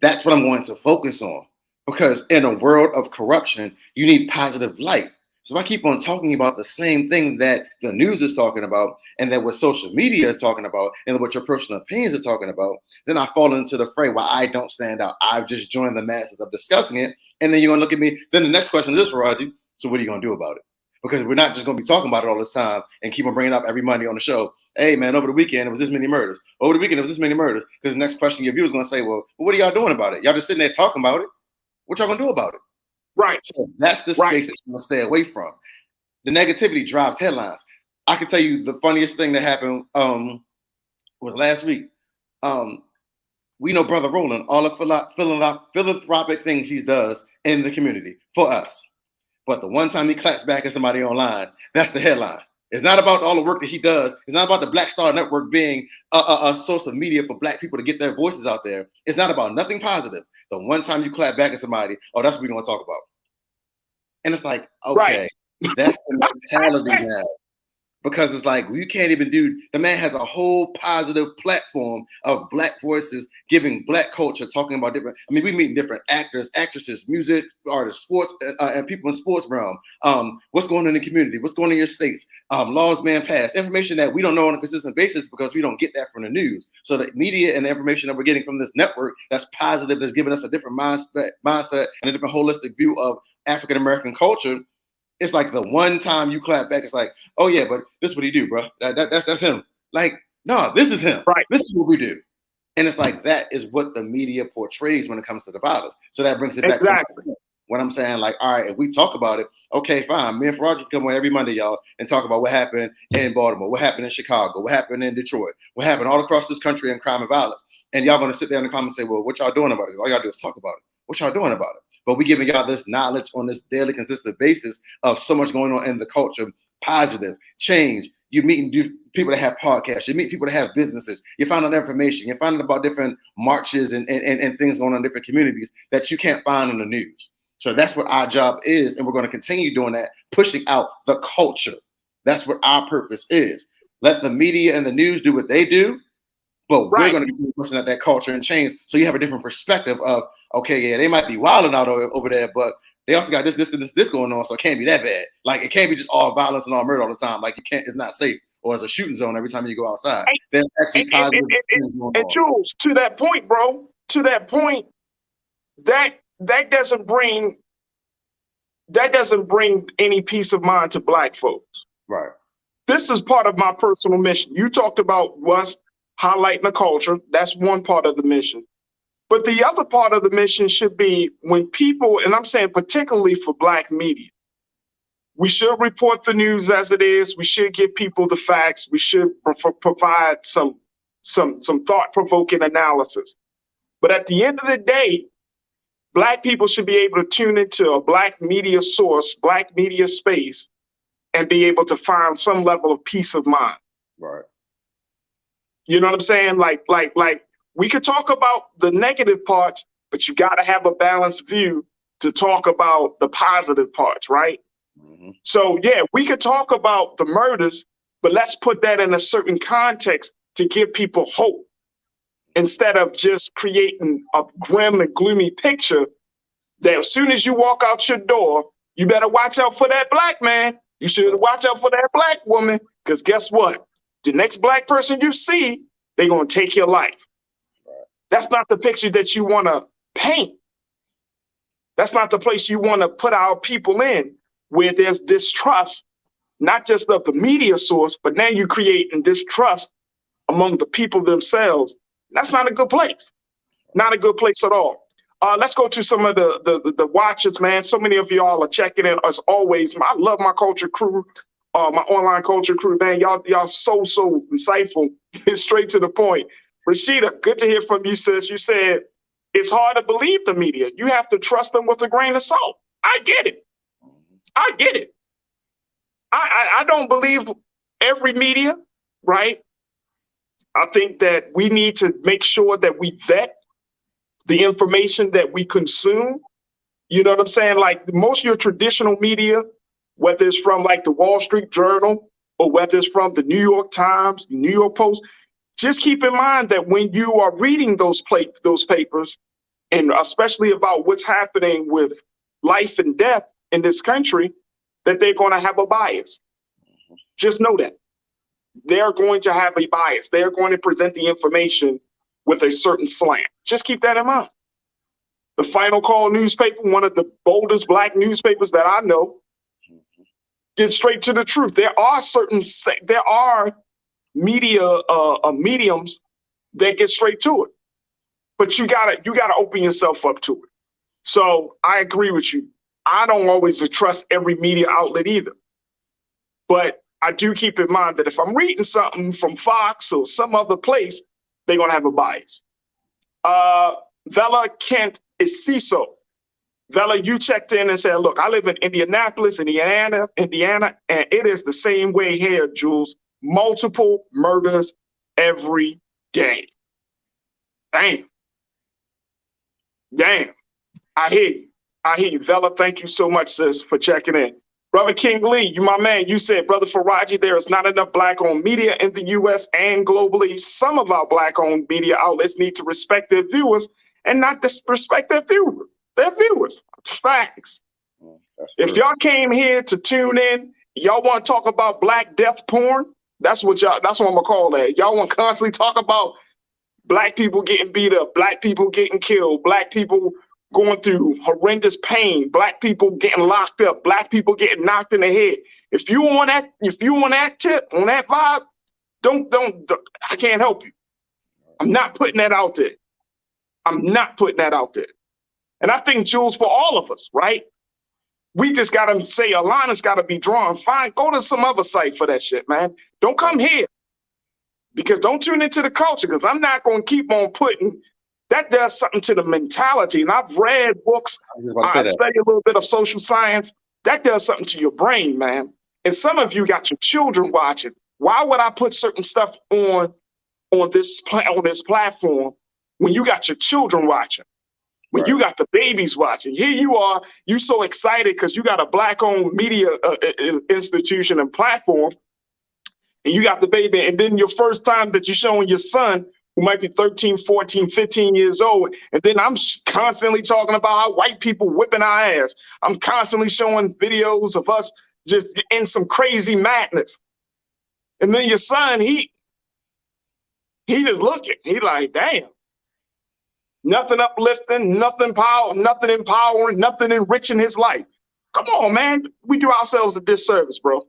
that's what I'm going to focus on. Because in a world of corruption, you need positive light. So if I keep on talking about the same thing that the news is talking about, and that what social media is talking about, and what your personal opinions are talking about, then I fall into the fray where I don't stand out. I've just joined the masses of discussing it. And then you're going to look at me. Then the next question is this, Farajii. So what are you going to do about it? Because we're not just going to be talking about it all the time and keep on bringing it up every Monday on the show. Hey, man, over the weekend, it was this many murders. Over the weekend, it was this many murders. Because the next question your viewers going to say, well, what are y'all doing about it? Y'all just sitting there talking about it. What y'all going to do about it? Right. So that's the space that you want to stay away from. The negativity drives headlines. I can tell you the funniest thing that happened was last week. We know Brother Roland, all the philanthropic things he does in the community for us. But the one time he claps back at somebody online, that's the headline. It's not about all the work that he does. It's not about the Black Star Network being a source of media for Black people to get their voices out there. It's not about nothing positive. The one time you clap back at somebody, oh, that's what we're going to talk about. And it's like, okay, that's the mentality now. Because it's like, you can't even do, the man has a whole positive platform of Black voices, giving Black culture, talking about different, I mean, we meet different actors, actresses, music artists, sports, and people in sports realm. What's going on in the community? What's going on in your states? Laws being passed, information that we don't know on a consistent basis because we don't get that from the news. So the media and the information that we're getting from this network that's positive, that's giving us a different mindset and a different holistic view of African-American culture. It's like the one time you clap back, it's like, oh yeah, but this is what he do, bro. That's him. Like, no, this is him. Right. This is what we do. And it's like that is what the media portrays when it comes to the violence. So that brings it back to what I'm saying. Like, all right, if we talk about it, okay, fine. Me and Farajii come on every Monday, y'all, and talk about what happened in Baltimore, what happened in Chicago, what happened in Detroit, what happened all across this country in crime and violence. And y'all gonna sit there in the comments and say, well, what y'all doing about it? All y'all do is talk about it. What y'all doing about it? But we giving y'all this knowledge on this daily, consistent basis of so much going on in the culture, positive change. You're meeting people that have podcasts. You meet people that have businesses. You find out information. You find out about different marches and things going on in different communities that you can't find on the news. So that's what our job is, and we're going to continue doing that, pushing out the culture. That's what our purpose is. Let the media and the news do what they do, but we're going to continue pushing out that culture and change. So you have a different perspective of, okay, yeah, they might be wilding out over there, but they also got this going on, so it can't be that bad. Like, it can't be just all violence and all murder all the time. Like, it's not safe, or it's a shooting zone every time you go outside. There's actually positive things going on. And Jules, to that point, bro, that doesn't bring any peace of mind to Black folks. Right. This is part of my personal mission. You talked about us highlighting the culture. That's one part of the mission. But the other part of the mission should be when people, and I'm saying particularly for Black media, we should report the news as it is. We should give people the facts. We should provide some thought-provoking analysis. But at the end of the day, Black people should be able to tune into a Black media source, Black media space, and be able to find some level of peace of mind. Right. You know what I'm saying? Like we could talk about the negative parts, but you got to have a balanced view to talk about the positive parts, right? Mm-hmm. So yeah, we could talk about the murders, but let's put that in a certain context to give people hope instead of just creating a grim and gloomy picture that as soon as you walk out your door, you better watch out for that Black man. You should watch out for that Black woman, because guess what? The next Black person you see, they're going to take your life. That's not the picture that you want to paint. That's not the place you want to put our people in, where there's distrust, not just of the media source, but now you're creating distrust among the people themselves. That's not a good place. Not a good place at all. Let's go to some of the watchers, man. So many of y'all are checking in as always. I love my culture crew, my online culture crew, man. Y'all so insightful. Straight to the point. Rashida, good to hear from you, sis. You said it's hard to believe the media. You have to trust them with a grain of salt. I get it. I get it. I don't believe every media, right? I think that we need to make sure that we vet the information that we consume. You know what I'm saying? Like most of your traditional media, whether it's from like the Wall Street Journal or whether it's from the New York Times, New York Post, just keep in mind that when you are reading those papers, and especially about what's happening with life and death in this country, that they're going to have a bias. Just know that. They're going to have a bias. They're going to present the information with a certain slant. Just keep that in mind. The Final Call newspaper, one of the boldest Black newspapers that I know, gets straight to the truth. There are media mediums that get straight to it, but you gotta open yourself up to it. So I agree with you. I don't always trust every media outlet either, but I do keep in mind that if I'm reading something from Fox or some other place, they're gonna have a bias. Vela Kent is CISO. Vela, you checked in and said, look, I live in Indianapolis, Indiana, and it is the same way here, Jules. Multiple murders every day. Damn. I hear you. Vela, thank you so much, sis, for checking in. Brother King Lee, you my man, you said, Brother Farajii, there is not enough Black-owned media in the U.S. and globally. Some of our Black-owned media outlets need to respect their viewers and not disrespect their viewers. Facts. If y'all came here to tune in, y'all want to talk about Black death porn, that's what I'm gonna call that. Y'all want to constantly talk about Black people getting beat up, Black people getting killed, Black people going through horrendous pain, Black people getting locked up, Black people getting knocked in the head. If you want that tip, on that vibe, don't I can't help you. I'm not putting that out there. And I think, Jules, for all of us, right? We just got to say a line has got to be drawn. Fine, go to some other site for that shit, man. Don't come here. Because don't tune into the culture, because I'm not going to keep on putting, that does something to the mentality. And I've read books, I study a little bit of social science. That does something to your brain, man. And some of you got your children watching. Why would I put certain stuff on this platform when you got your children watching? When you got the babies watching? Here you are, you so excited because you got a Black-owned media institution and platform, and you got the baby, and then your first time that you're showing your son, who might be 13, 14, 15 years old, and then I'm constantly talking about how white people whipping our ass. I'm constantly showing videos of us just in some crazy madness. And then your son, he just looking, he like, damn. Nothing uplifting, nothing empowering, nothing enriching his life. Come on, man. We do ourselves a disservice, bro.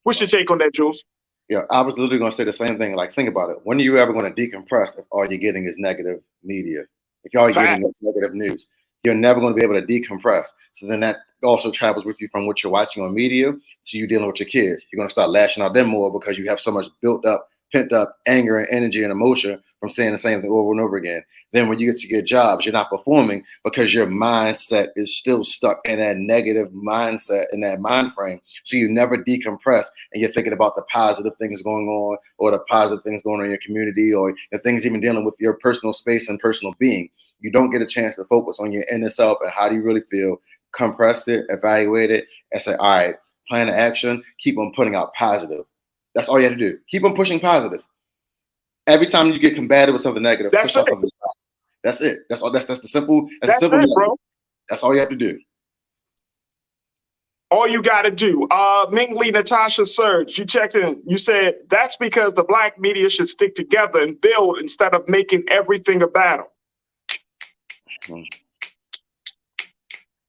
What's your take on that, Jules? Yeah, I was literally going to say the same thing. Like, think about it. When are you ever going to decompress if all you're getting is negative media? If all you're getting is negative news, you're never going to be able to decompress. So then that also travels with you from what you're watching on media to you dealing with your kids. You're going to start lashing out them more because you have so much built up, pent up anger and energy and emotion from saying the same thing over and over again. Then when you get to your jobs, you're not performing because your mindset is still stuck in that negative mindset, in that mind frame. So you never decompress and you're thinking about the positive things going on or the positive things going on in your community or the things even dealing with your personal space and personal being. You don't get a chance to focus on your inner self and how do you really feel, compress it, evaluate it, and say, all right, plan of action, keep on putting out positive. That's all you have to do. Keep on pushing positive. Every time you get combated with something negative, push out something positive. That's it. That's all. That's the simple. That's simple, it, bro. That's all you have to do. All you got to do. Ming Lee, Natasha Surge, you checked in. You said that's because the Black media should stick together and build instead of making everything a battle. We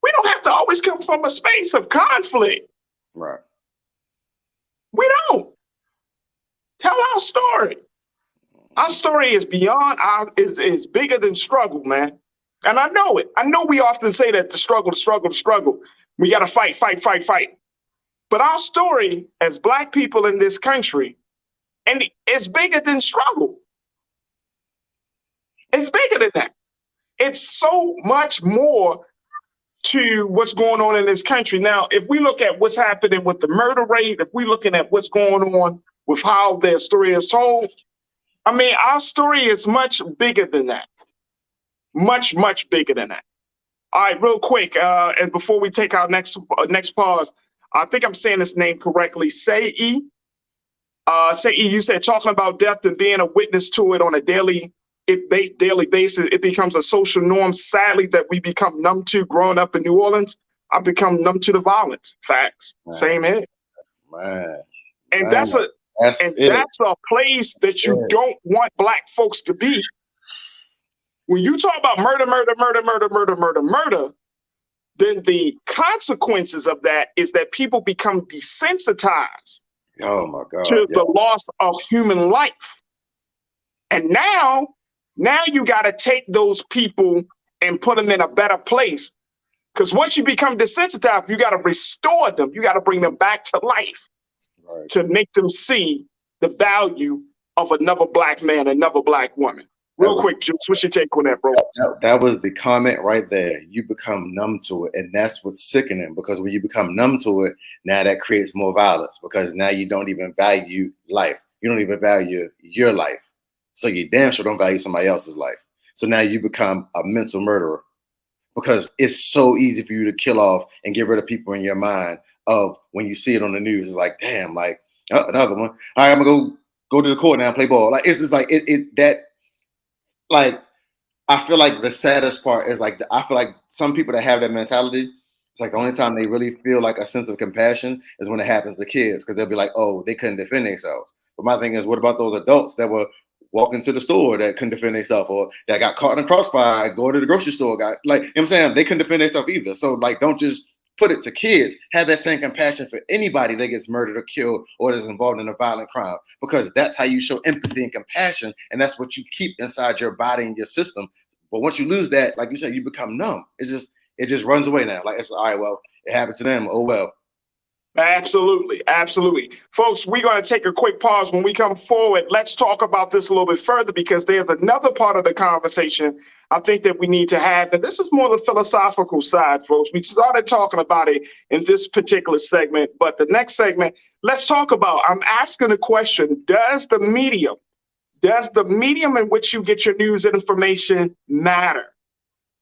don't have to always come from a space of conflict. Right. We don't. Tell our story. Our story is beyond is bigger than struggle, man. And I know it. I know we often say that the struggle. We got to fight. But our story as Black people in this country, and it's bigger than struggle. It's bigger than that. It's so much more to what's going on in this country. Now, if we look at what's happening with the murder rate, if we're looking at what's going on with how their story is told, I mean, our story is much bigger than that. Much, much bigger than that. All right, real quick, as before we take our next pause, I think I'm saying this name correctly. Sei, you said talking about death and being a witness to it on a daily basis, it becomes a social norm, sadly, that we become numb to. Growing up in New Orleans, I've become numb to the violence. Facts. Man. Same here. Man. And that's a place that you don't want Black folks to be. When you talk about murder, then the consequences of that is that people become desensitized to the loss of human life. And now you got to take those people and put them in a better place. Because once you become desensitized, you got to restore them. You got to bring them back to life to make them see the value of another Black man, another Black woman. Real quick, Juice, what's your take on that, bro? That was the comment right there. You become numb to it. And that's what's sickening, because when you become numb to it, now that creates more violence, because now you don't even value life. You don't even value your life. So you damn sure don't value somebody else's life. So now you become a mental murderer, because it's so easy for you to kill off and get rid of people in your mind of when you see it on the news. It's like, damn, like, oh, another one. All right, I'm going to go to the court now and play ball. Like, it's just like like, I feel like the saddest part is like, I feel like some people that have that mentality, it's like the only time they really feel like a sense of compassion is when it happens to kids, because they'll be like, oh, they couldn't defend themselves. But my thing is, what about those adults that were walking to the store that couldn't defend themselves, or that got caught in a crossfire, go to the grocery store, you know what I'm saying? They couldn't defend themselves either. So like, don't just put it to kids. Have that same compassion for anybody that gets murdered or killed or is involved in a violent crime, because that's how you show empathy and compassion, and that's what you keep inside your body and your system. But once you lose that, like you said, you become numb. It just runs away now. Like, it's all right, well, it happened to them. Oh well. Absolutely. Folks, we're going to take a quick pause. When we come forward, let's talk about this a little bit further, because there's another part of the conversation I think that we need to have. And this is more the philosophical side, folks. We started talking about it in this particular segment, but the next segment, let's talk about, I'm asking the question, does the medium in which you get your news and information matter?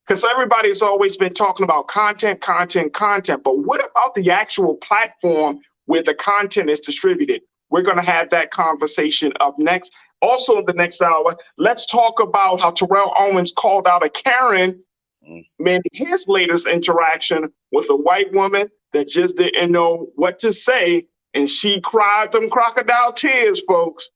Because everybody's always been talking about content, but what about the actual platform where the content is distributed? We're going to have that conversation up next. Also in the next hour, let's talk about how Terrell Owens called out a Karen in his latest interaction with a white woman that just didn't know what to say, and she cried them crocodile tears, folks.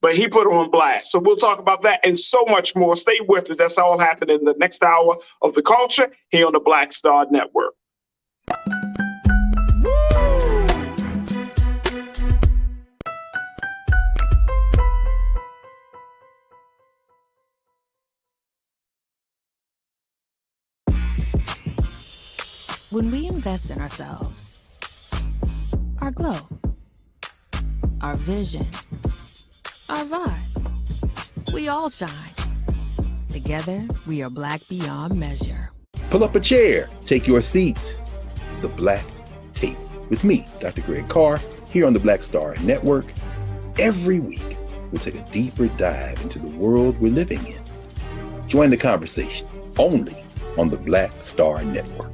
But he put her on blast. So we'll talk about that and so much more. Stay with us. That's all happening in the next hour of The Culture here on the Black Star Network. When we invest in ourselves, our glow, our vision, our vibe, we all shine. Together, we are Black beyond measure. Pull up a chair, take your seat. The Black Tape with me, Dr. Greg Carr, here on the Black Star Network. Every week, we'll take a deeper dive into the world we're living in. Join the conversation only on the Black Star Network.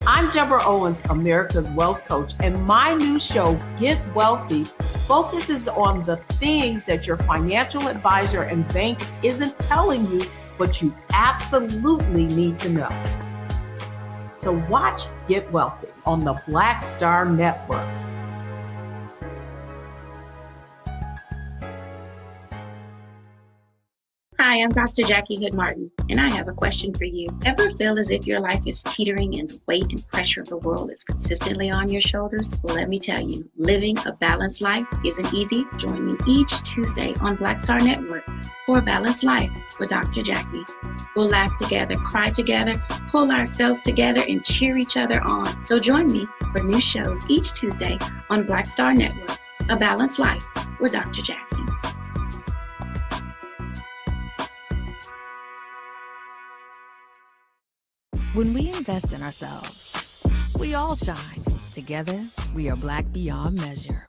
I'm Deborah Owens, America's Wealth Coach, and my new show, Get Wealthy, focuses on the things that your financial advisor and bank isn't telling you, but you absolutely need to know. So watch Get Wealthy on the Black Star Network. Hi, I'm Dr. Jackie Hood Martin, and I have a question for you. Ever feel as if your life is teetering and the weight and pressure of the world is consistently on your shoulders? Well, let me tell you, living a balanced life isn't easy. Join me each Tuesday on Black Star Network for A Balanced Life with Dr. Jackie. We'll laugh together, cry together, pull ourselves together, and cheer each other on. So join me for new shows each Tuesday on Black Star Network, A Balanced Life with Dr. Jackie. When we invest in ourselves, we all shine. Together, we are Black beyond measure.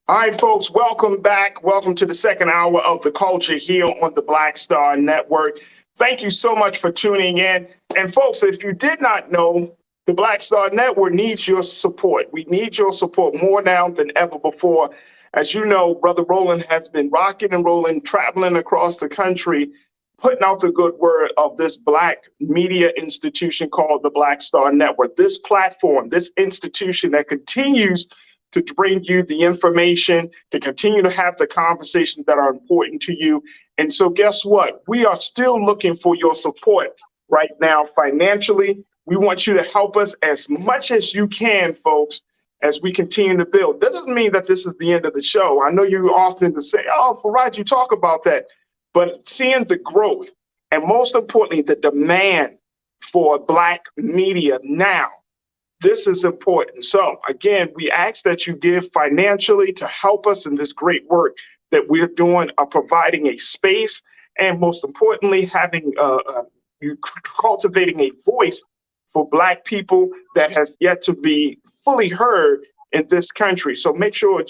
All right, folks, welcome back. Welcome to the second hour of The Culture here on the Black Star Network. Thank you so much for tuning in. And folks, if you did not know, the Black Star Network needs your support. We need your support more now than ever before. As you know, Brother Roland has been rocking and rolling, traveling across the country, putting out the good word of this Black media institution called the Black Star Network. This platform, this institution that continues to bring you the information, to continue to have the conversations that are important to you. And so guess what? We are still looking for your support right now financially. We want you to help us as much as you can, folks, as we continue to build. This doesn't mean that this is the end of the show. I know you often to say, oh, Farajii, you talk about that. But seeing the growth and most importantly, the demand for Black media now, this is important. So again, we ask that you give financially to help us in this great work that we're doing, providing a space, and most importantly, having you cultivating a voice for Black people that has yet to be fully heard in this country. So make sure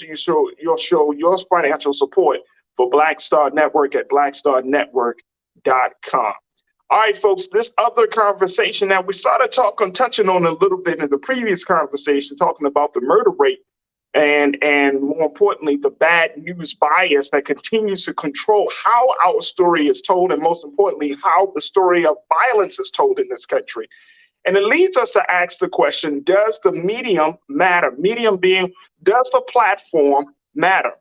you'll show your financial support for Black Star Network at blackstarnetwork.com. All right, folks, this other conversation that we started touching on a little bit in the previous conversation, talking about the murder rate and more importantly, the bad news bias that continues to control how our story is told, and most importantly, how the story of violence is told in this country. And it leads us to ask the question, does the medium matter? Medium being, does the platform matter?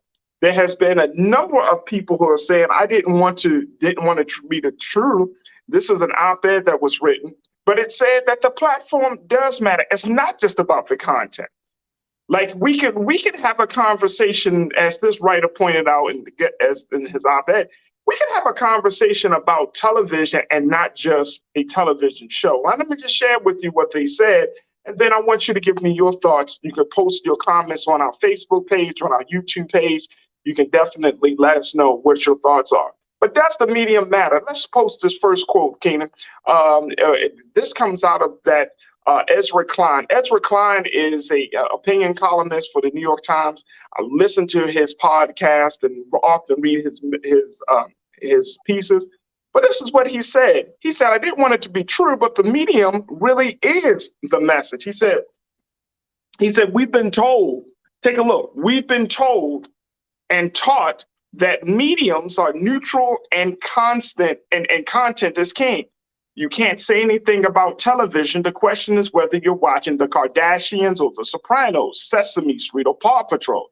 There has been a number of people who are saying, I didn't want to be the true. This is an op-ed that was written, but it said that the platform does matter. It's not just about the content. Like we can have a conversation, as this writer pointed out as in his op-ed, we can have a conversation about television and not just a television show. Let me just share with you what they said, and then I want you to give me your thoughts. You can post your comments on our Facebook page, on our YouTube page. You can definitely let us know what your thoughts are. But does the medium matter? Let's post this first quote, Keenan. This comes out of that Ezra Klein. Ezra Klein is a opinion columnist for the New York Times. I listen to his podcast and often read his pieces. But this is what he said. He said, I didn't want it to be true, but the medium really is the message. He said, we've been told, take a look, we've been told and taught that mediums are neutral and constant, and content is king. You can't say anything about television. The question is whether you're watching the Kardashians or the Sopranos, Sesame Street or Paw Patrol.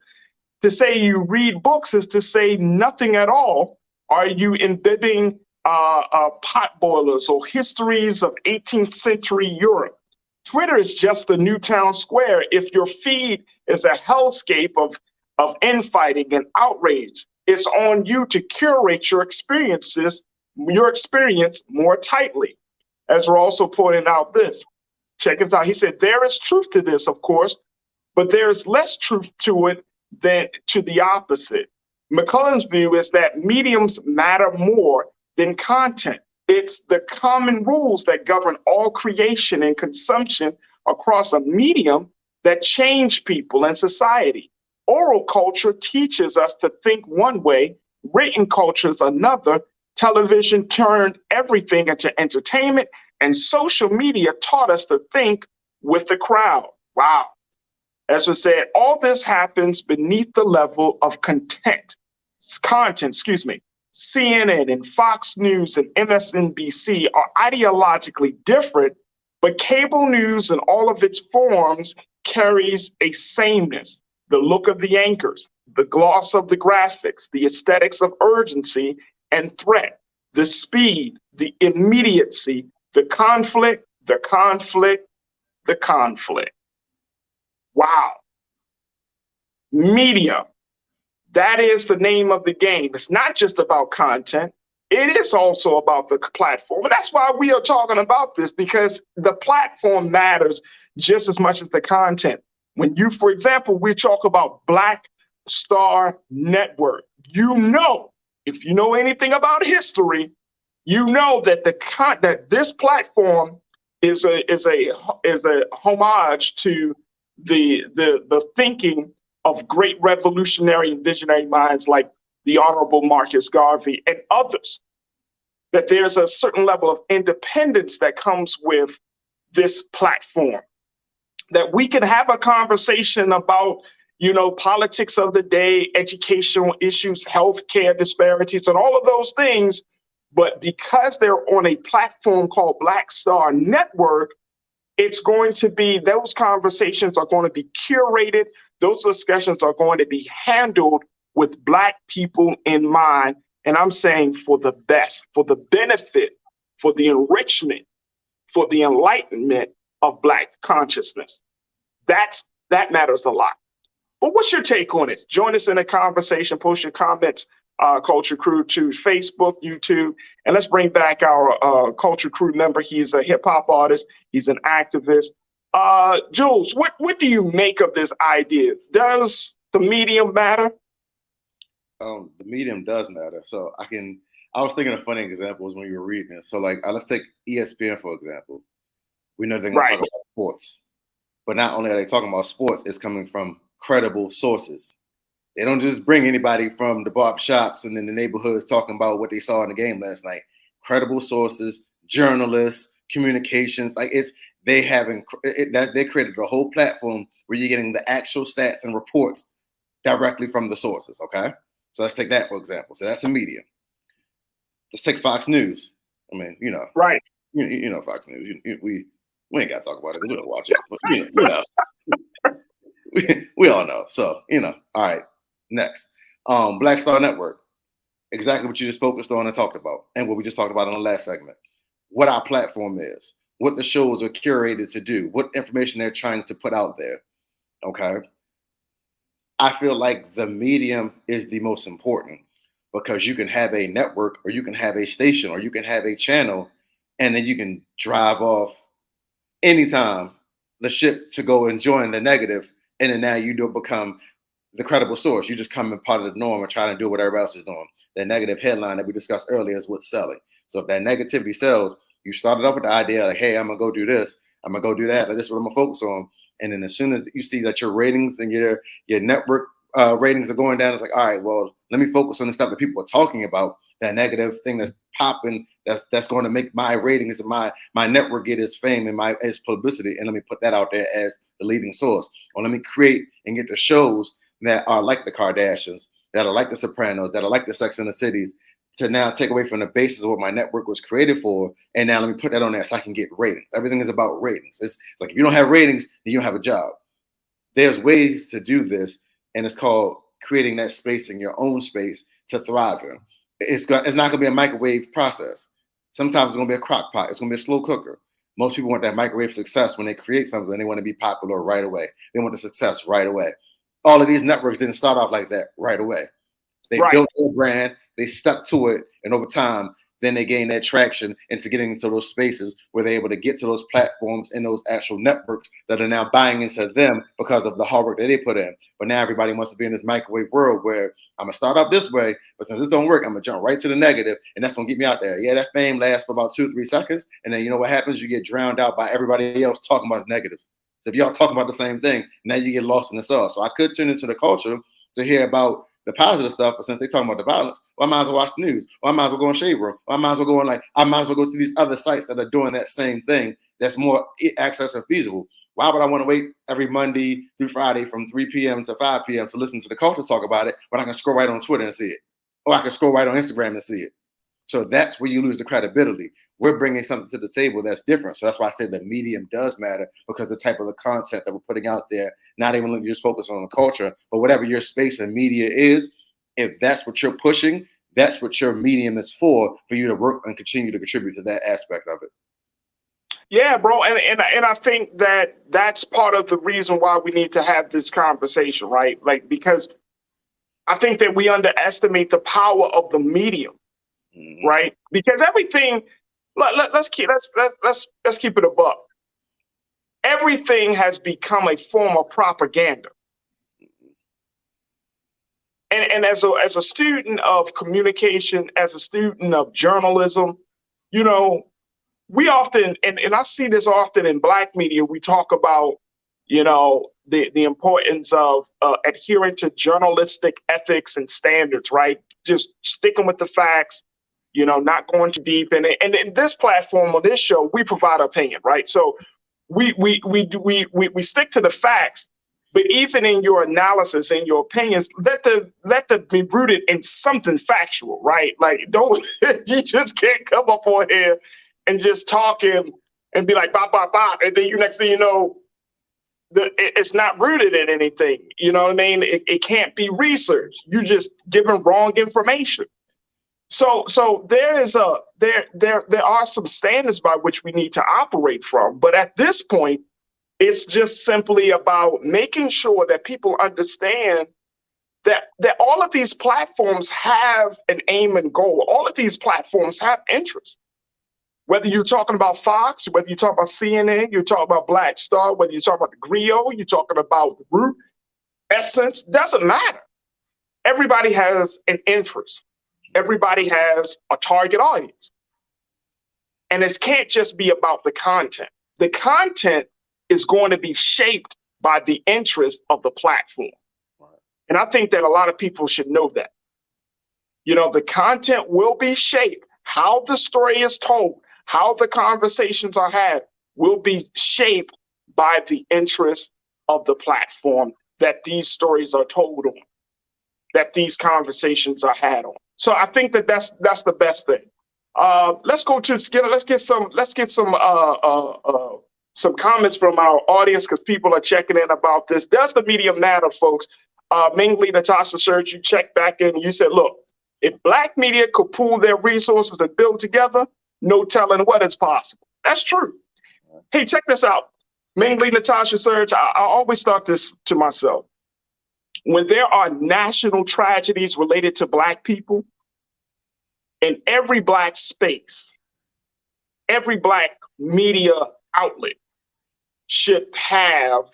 To say you read books is to say nothing at all. Are you imbibing pot boilers or histories of 18th century Europe? Twitter is just a new town square if your feed is a hellscape of infighting and outrage. It's on you to curate your experience more tightly. As we're also pointing out this, check this out. He said, there is truth to this, of course, but there's less truth to it than to the opposite. McCullen's view is that mediums matter more than content. It's the common rules that govern all creation and consumption across a medium that change people and society. Oral culture teaches us to think one way, written culture is another. Television turned everything into entertainment, and social media taught us to think with the crowd. Wow. As I said, all this happens beneath the level of content. CNN and Fox News and MSNBC are ideologically different, but cable news in all of its forms carries a sameness. The look of the anchors, the gloss of the graphics, the aesthetics of urgency and threat, the speed, the immediacy, the conflict. Wow. Media That is the name of the game. It's not just about content. It is also about the platform. And that's why we are talking about this, because the platform matters just as much as the content. When you, for example, we talk about Black Star Network, if you know anything about history, you know that that this platform is a homage to the thinking of great revolutionary and visionary minds like the Honorable Marcus Garvey and others, that there's a certain level of independence that comes with this platform, that we can have a conversation about, politics of the day, educational issues, healthcare disparities, and all of those things. But because they're on a platform called Black Star Network, those conversations are going to be curated. Those discussions are going to be handled with Black people in mind. And I'm saying for the best, for the benefit, for the enrichment, for the enlightenment of Black consciousness. That matters a lot. But what's your take on it? Join us in the conversation. Post your comments, Culture Crew, to Facebook, YouTube, and let's bring back our Culture Crew member. He's a hip hop artist. He's an activist. Jules, what do you make of this idea? Does the medium matter? The medium does matter. So I was thinking of funny examples when you were reading it. So let's take ESPN, for example. We know they're going to talk about sports, but not only are they talking about sports, it's coming from credible sources. They don't just bring anybody from the barber shops and in the neighborhoods talking about what they saw in the game last night. Credible sources, journalists, communications, they created a whole platform where you're getting the actual stats and reports directly from the sources. Okay, so let's take that for example. So that's the medium. Let's take Fox News. I mean, right? Fox News. We ain't got to talk about it. We don't watch it. But, we all know. So, all right, next. Black Star Network. Exactly what you just focused on and talked about, and what we just talked about in the last segment. What our platform is, what the shows are curated to do, what information they're trying to put out there. Okay. I feel like the medium is the most important, because you can have a network, or you can have a station, or you can have a channel, and then you can drive off anytime the ship to go and join the negative. And then now you do become the credible source. You just come in part of the norm and try to do what everybody else is doing. The negative headline that we discussed earlier is what's selling. So if that negativity sells, you started off with the idea like, hey, I'm going to go do this. I'm going to go do that. This is what I'm going to focus on. And then as soon as you see that your ratings and your network ratings are going down, it's like, all right, well, let me focus on the stuff that people are talking about. That negative thing that's popping, that's going to make my ratings and my network get its fame and its publicity, and let me put that out there as the leading source. Or let me create and get the shows that are like the Kardashians, that are like the Sopranos, that are like the Sex and the Cities, to now take away from the basis of what my network was created for, and now let me put that on there so I can get ratings. Everything is about ratings. It's like if you don't have ratings, then you don't have a job. There's ways to do this, and it's called creating that space in your own space to thrive in. It's not going to be a microwave process. Sometimes it's going to be a crock pot. It's going to be a slow cooker. Most people want that microwave success when they create something. They want to be popular right away. They want the success right away. All of these networks didn't start off like that right away. They built their brand. They stuck to it. And over time, then they gain that traction into getting into those spaces where they're able to get to those platforms and those actual networks that are now buying into them because of the hard work that they put in. But now everybody wants to be in this microwave world where I'm going to start off this way, but since this don't work, I'm going to jump right to the negative, and that's going to get me out there. Yeah, that fame lasts for about 2 or 3 seconds, and then you know what happens? You get drowned out by everybody else talking about the negative. So if y'all talking about the same thing, now you get lost in the sauce. So I could tune into the culture to hear about the positive stuff, but since they talking about the violence, well, I might as well watch the news, or I might as well go on Shade Room, or I might as well go on I might as well go to these other sites that are doing that same thing that's more access and feasible. Why would I want to wait every Monday through Friday from 3 p.m. to 5 p.m. to listen to the culture talk about it when I can scroll right on Twitter and see it, or I can scroll right on Instagram and see it? So that's where you lose the credibility. We're bringing something to the table that's different. So that's why I say the medium does matter, because the type of the content that we're putting out there, not even just focus on the culture, but whatever your space and media is, if that's what you're pushing, that's what your medium is for you to work and continue to contribute to that aspect of it. Yeah, bro. And I think that's part of the reason why we need to have this conversation, right? Like, because I think that we underestimate the power of the medium, right? Because everything, let's keep it a buck. Everything has become a form of propaganda. And as a student of communication, as a student of journalism, you know, we often, and I see this often in Black media, we talk about, you know, the importance of adhering to journalistic ethics and standards, right? Just sticking with the facts, you know, not going too deep. And in this platform, on this show, we provide opinion, right? So we stick to the facts, but even in your analysis and your opinions, let them be rooted in something factual, right? Like, don't you just can't come up on here and just talk and be like bop bop bop, and then you next thing you know, it's not rooted in anything. You know what I mean? It can't be researched. You just giving wrong information. So there are some standards by which we need to operate from. But at this point, it's just simply about making sure that people understand that all of these platforms have an aim and goal. All of these platforms have interests. Whether you're talking about Fox, whether you're talking about CNN, you're talking about Black Star, whether you're talking about the Griot, you're talking about the Root, Essence, doesn't matter. Everybody has an interest. Everybody has a target audience. And it can't just be about the content. The content is going to be shaped by the interest of the platform. And I think that a lot of people should know that. You know, the content will be shaped. How the story is told, how the conversations are had will be shaped by the interest of the platform that these stories are told on, that these conversations are had on. So I think that that's the best thing. Let's go to Skinner. Let's get some comments from our audience, because people are checking in about this. Does the medium matter, folks? Mainly Natasha Serge, you checked back in and you said, look, if Black media could pool their resources and build together, no telling what is possible. That's true. Hey, check this out. Mainly Natasha Serge, I always thought this to myself. When there are national tragedies related to Black people, in every Black space, every Black media outlet should have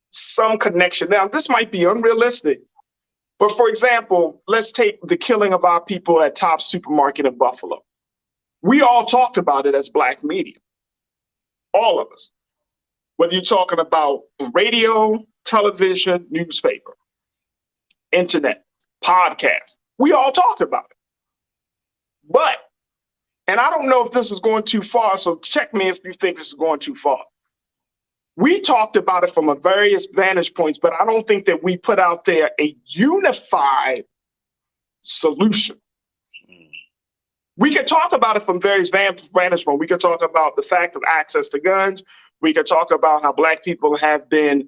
some connection. Now, this might be unrealistic, but for example, let's take the killing of our people at Tops Supermarket in Buffalo. We all talked about it as Black media, all of us. Whether you're talking about radio, television, newspaper, internet, podcast, we all talked about it. But, and I don't know if this is going too far, so check me if you think this is going too far. We talked about it from a various vantage points, but I don't think that we put out there a unified solution. We could talk about it from various vantage points. We could talk about the fact of access to guns. We could talk about how Black people have been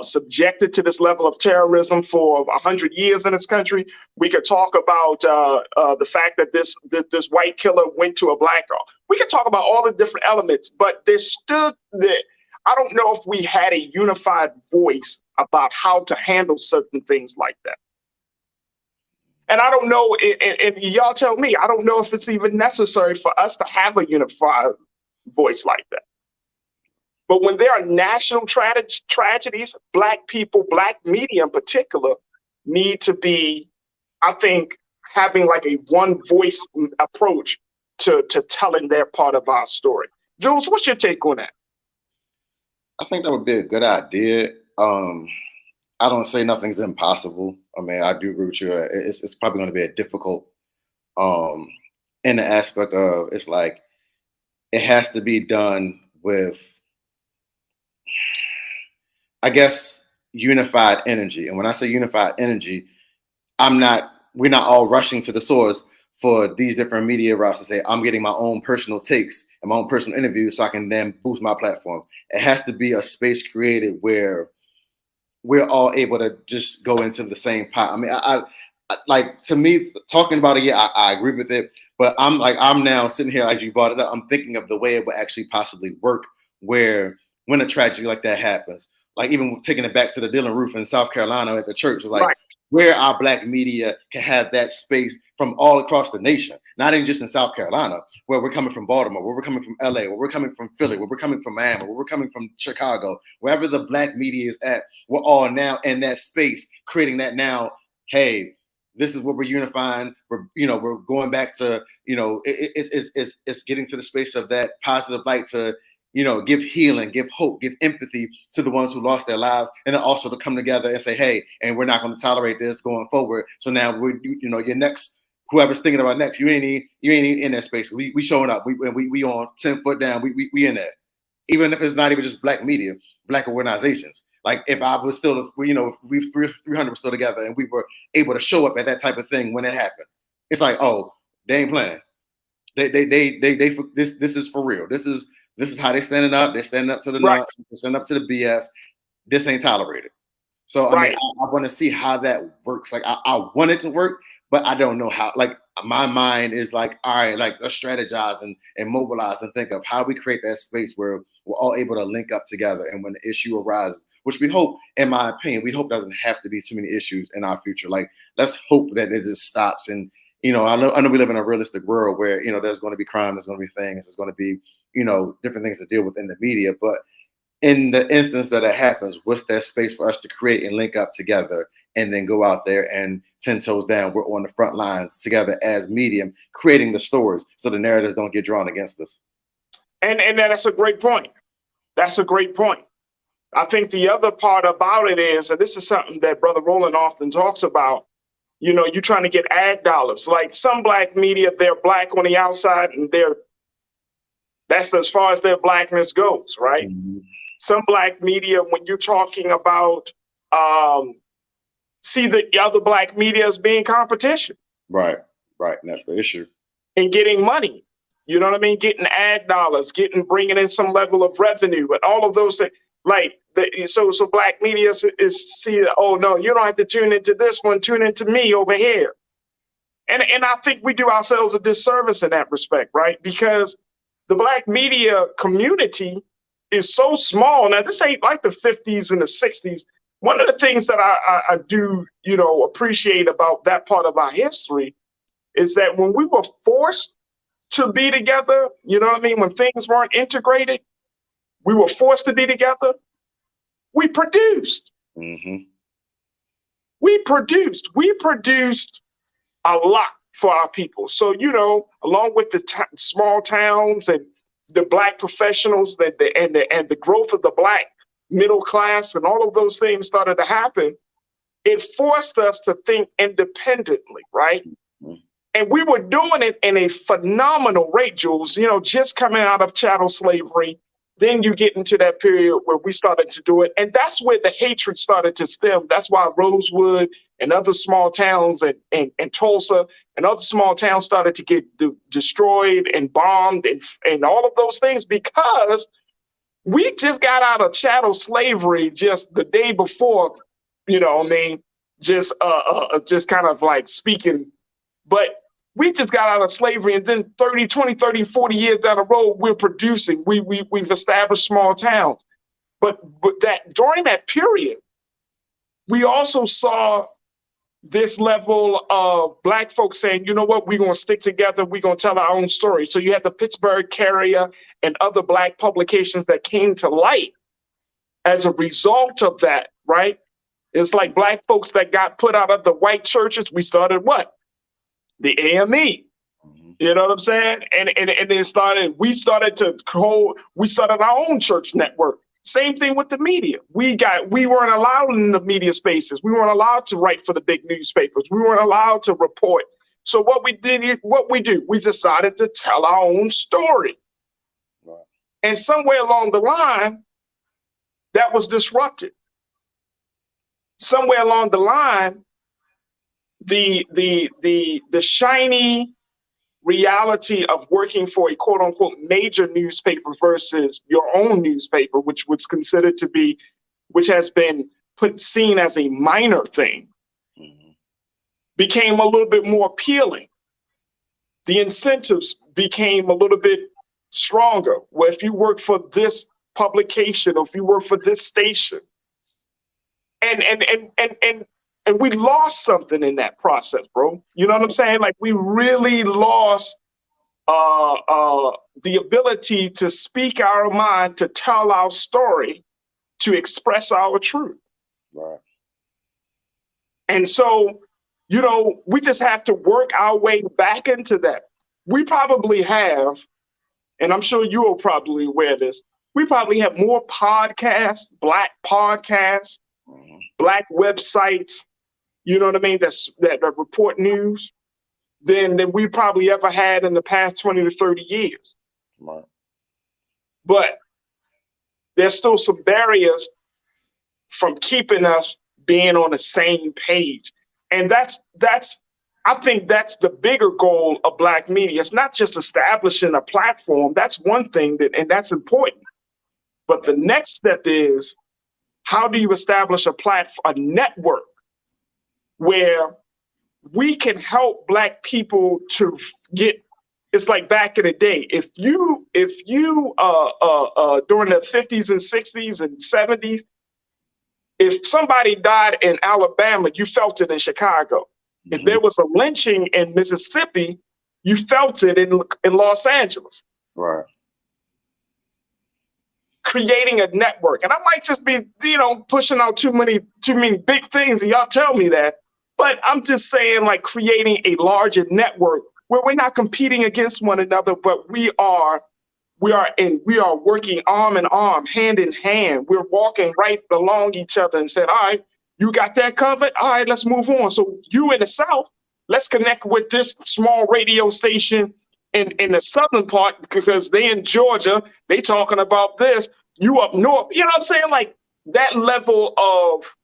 subjected to this level of terrorism for 100 years in this country. We could talk about the fact that this white killer went to a Black girl. We could talk about all the different elements, but I don't know if we had a unified voice about how to handle certain things like that. And I don't know, and y'all tell me, I don't know if it's even necessary for us to have a unified voice like that. But when there are national tragedies, Black people, Black media in particular, need to be, I think, having like a one voice approach to telling their part of our story. Jules, what's your take on that? I think that would be a good idea. I don't say nothing's impossible. I mean, I do agree with you. It's probably going to be a difficult in the aspect of, it's like, it has to be done with, I guess, unified energy. And when I say unified energy, we're not all rushing to the source for these different media routes to say, I'm getting my own personal takes and my own personal interviews so I can then boost my platform. It has to be a space created where we're all able to just go into the same pot. I mean, I like, to me, talking about it, yeah, I agree with it. But I'm now sitting here, as you brought it up, I'm thinking of the way it would actually possibly work, where when a tragedy like that happens, like even taking it back to the Dylan Roof in South Carolina at the church, it's like, right. where our Black media can have that space from all across the nation, not even just in South Carolina, where we're coming from Baltimore, where we're coming from LA, where we're coming from Philly, where we're coming from Miami, where we're coming from Chicago, wherever the Black media is at, we're all now in that space, creating that now, hey, this is what we're unifying. We're going back to, it's getting to the space of that positive light to, give healing, give hope, give empathy to the ones who lost their lives, and then also to come together and say, hey, and we're not going to tolerate this going forward. So now your next, whoever's thinking about next, you ain't in that space. We showing up. We on 10 foot down. We in there. Even if it's not even just Black media, Black organizations. Like if I was still, we 300 were still together and we were able to show up at that type of thing when it happened. It's like, oh, they ain't playing. This is for real. This is how they're standing up. They're standing up to the nonsense. They're standing up to the BS. This ain't tolerated. So I mean, I want to see how that works. Like I want it to work, but I don't know how. Like my mind is like, all right, like let's strategize and mobilize and think of how we create that space where we're all able to link up together. And when the issue arises, which we hope, in my opinion, we hope doesn't have to be too many issues in our future. Like let's hope that it just stops. And I know we live in a realistic world where there's going to be crime, there's going to be things, there's going to be different things to deal with in the media, but in the instance that it happens, what's that space for us to create and link up together and then go out there and 10 toes down, we're on the front lines together as medium, creating the stories so the narratives don't get drawn against us. And that's a great point. That's a great point. I think the other part about it is, and this is something that Brother Roland often talks about, you're trying to get ad dollars. Like some Black media, they're Black on the outside and that's as far as their Blackness goes, right? Mm-hmm. Some Black media, when you're talking about, see the other Black media as being competition. Right. And that's the issue. And getting money, you know what I mean? Getting ad dollars, bringing in some level of revenue, and all of those things. Like, so Black media is see, oh no, you don't have to tune into this one, tune into me over here. And I think we do ourselves a disservice in that respect, right? Because the Black media community is so small. Now, this ain't like the 50s and the 60s. One of the things that I do, appreciate about that part of our history is that when we were forced to be together, you know what I mean? When things weren't integrated, we were forced to be together. We produced. Mm-hmm. We produced a lot for our people. So, along with the small towns and the Black professionals and the growth of the Black middle class and all of those things started to happen, it forced us to think independently, right? Mm-hmm. And we were doing it in a phenomenal rate, Jules, just coming out of chattel slavery. Then you get into that period where we started to do it. And that's where the hatred started to stem. That's why Rosewood and other small towns and Tulsa and other small towns started to get destroyed and bombed and all of those things, because we just got out of chattel slavery just the day before, just kind of like speaking. But we just got out of slavery, and then 20, 40 years down the road, we're producing. We've established small towns. But that during that period, we also saw this level of Black folks saying, you know what, we're going to stick together. We're going to tell our own story. So you had the Pittsburgh Carrier and other Black publications that came to light as a result of that, right? It's like Black folks that got put out of the white churches. We started what? The AME, you know what I'm saying? And then we started our own church network. Same thing with the media. We weren't allowed in the media spaces. We weren't allowed to write for the big newspapers. We weren't allowed to report. So what we do, we decided to tell our own story. Right. And somewhere along the line, that was disrupted. Somewhere along the line, the shiny reality of working for a quote unquote major newspaper versus your own newspaper, which was considered to be, which has been seen as a minor thing, became a little bit more appealing. The incentives became a little bit stronger. Where if you work for this publication or if you work for this station, and And we lost something in that process, bro. You know what I'm saying? Like we really lost the ability to speak our mind, to tell our story, to express our truth. Right. And so, you know, we just have to work our way back into that. We probably have, and I'm sure you will probably aware of this, we probably have more podcasts, Black podcasts, Black websites, you know what I mean, that report news than we probably ever had in the past 20 to 30 years. Right. But there's still some barriers from keeping us being on the same page. And I think that's the bigger goal of Black media. It's not just establishing a platform. That's one thing, and that's important. But the next step is, how do you establish a network where we can help Black people to get, it's like back in the day, if you during the 50s and 60s and 70s, if somebody died in Alabama, you felt it in Chicago. If there was a lynching in Mississippi, you felt it in Los Angeles. Right. Creating a network. And I might just be, you know, pushing out too many big things, and y'all tell me that. But I'm just saying, like, creating a larger network where we're not competing against one another, but we are working arm in arm, hand in hand. We're walking right along each other and said, all right, you got that covered? All right, let's move on. So you in the South, let's connect with this small radio station in the southern part, because they in Georgia, they talking about this. You up north, you know what I'm saying? Like that level of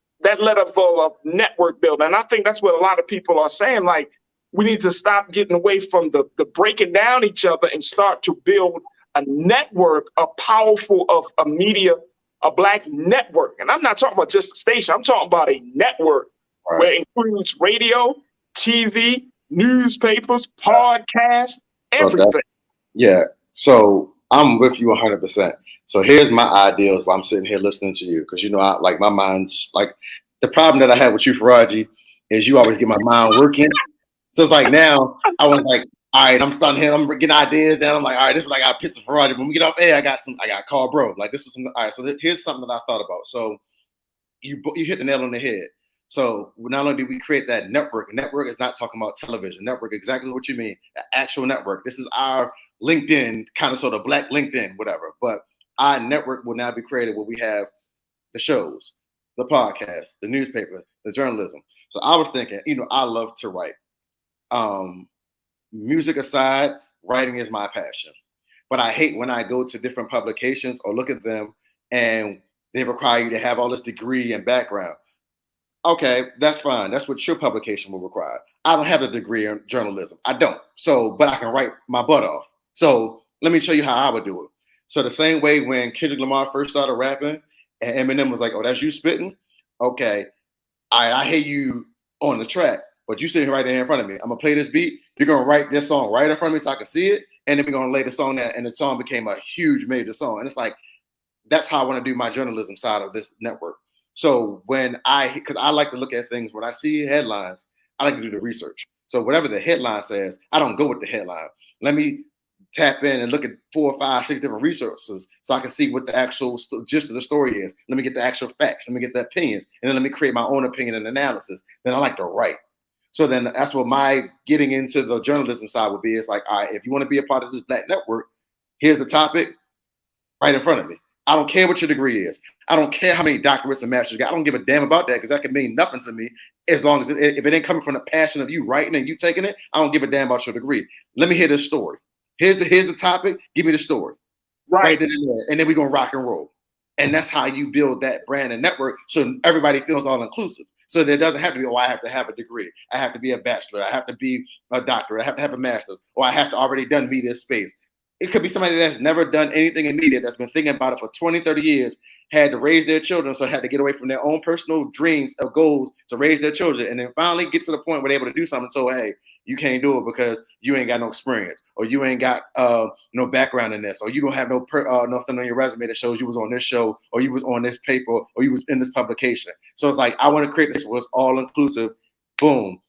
network building. And I think that's what a lot of people are saying. Like, we need to stop getting away from the breaking down each other and start to build a network, a media, a Black network. And I'm not talking about just a station. I'm talking about a network where it includes radio, TV, newspapers, podcasts, everything. Yeah. So I'm with you 100%. So here's my ideals while I'm sitting here listening to you. Because, you know, my mind's like, the problem that I had with you, Farajii, is you always get my mind working. So it's like now I was like, all right, I'm starting here. I'm getting ideas. Then I'm like, all right, this is like I pissed the Farajii. When we get off air, I got to call bro. Like this was some. All right, so here's something that I thought about. So you hit the nail on the head. So not only do we create that network, network is not talking about television. Network, exactly what you mean, an actual network. This is our LinkedIn, kind of sort of Black LinkedIn, whatever. But our network will now be created where we have the shows, the podcast, the newspaper, the journalism. So I was thinking, you know, I love to write. Music aside, writing is my passion. But I hate when I go to different publications or look at them and they require you to have all this degree and background. Okay, that's fine. That's what your publication will require. I don't have a degree in journalism. I don't. So, but I can write my butt off. So let me show you how I would do it. So the same way when Kendrick Lamar first started rapping and Eminem was like, oh, that's you spitting? Okay, I hear you on the track, but you sitting right there in front of me. I'm going to play this beat. You're going to write this song right in front of me so I can see it. And then we're going to lay the song there. And the song became a huge major song. And it's like, that's how I want to do my journalism side of this network. So because I like to look at things, when I see headlines, I like to do the research. So whatever the headline says, I don't go with the headline. Let me tap in and look at 4, 5, 6 different resources so I can see what the actual gist of the story is. Let me get the actual facts. Let me get the opinions. And then let me create my own opinion and analysis. Then I like to write. So then that's what my getting into the journalism side would be. It's like, all right, if you want to be a part of this Black network, here's the topic right in front of me. I don't care what your degree is. I don't care how many doctorates and masters you got. I don't give a damn about that because that can mean nothing to me as long as if it ain't coming from the passion of you writing and you taking it, I don't give a damn about your degree. Let me hear this story. Here's the topic. Give me the story. Right. And then we're going to rock and roll. And that's how you build that brand and network so everybody feels all inclusive. So there doesn't have to be, I have to have a degree. I have to be a bachelor. I have to be a doctor. I have to have a master's. Or I have to already done media space. It could be somebody that's never done anything in media, that's been thinking about it for 20, 30 years, had to raise their children, so had to get away from their own personal dreams of goals to raise their children, and then finally get to the point where they're able to do something. So, hey, you can't do it because you ain't got no experience, or you ain't got no background in this, or you don't have nothing on your resume that shows you was on this show, or you was on this paper, or you was in this publication. So it's like, I want to create this where it's all inclusive. Boom.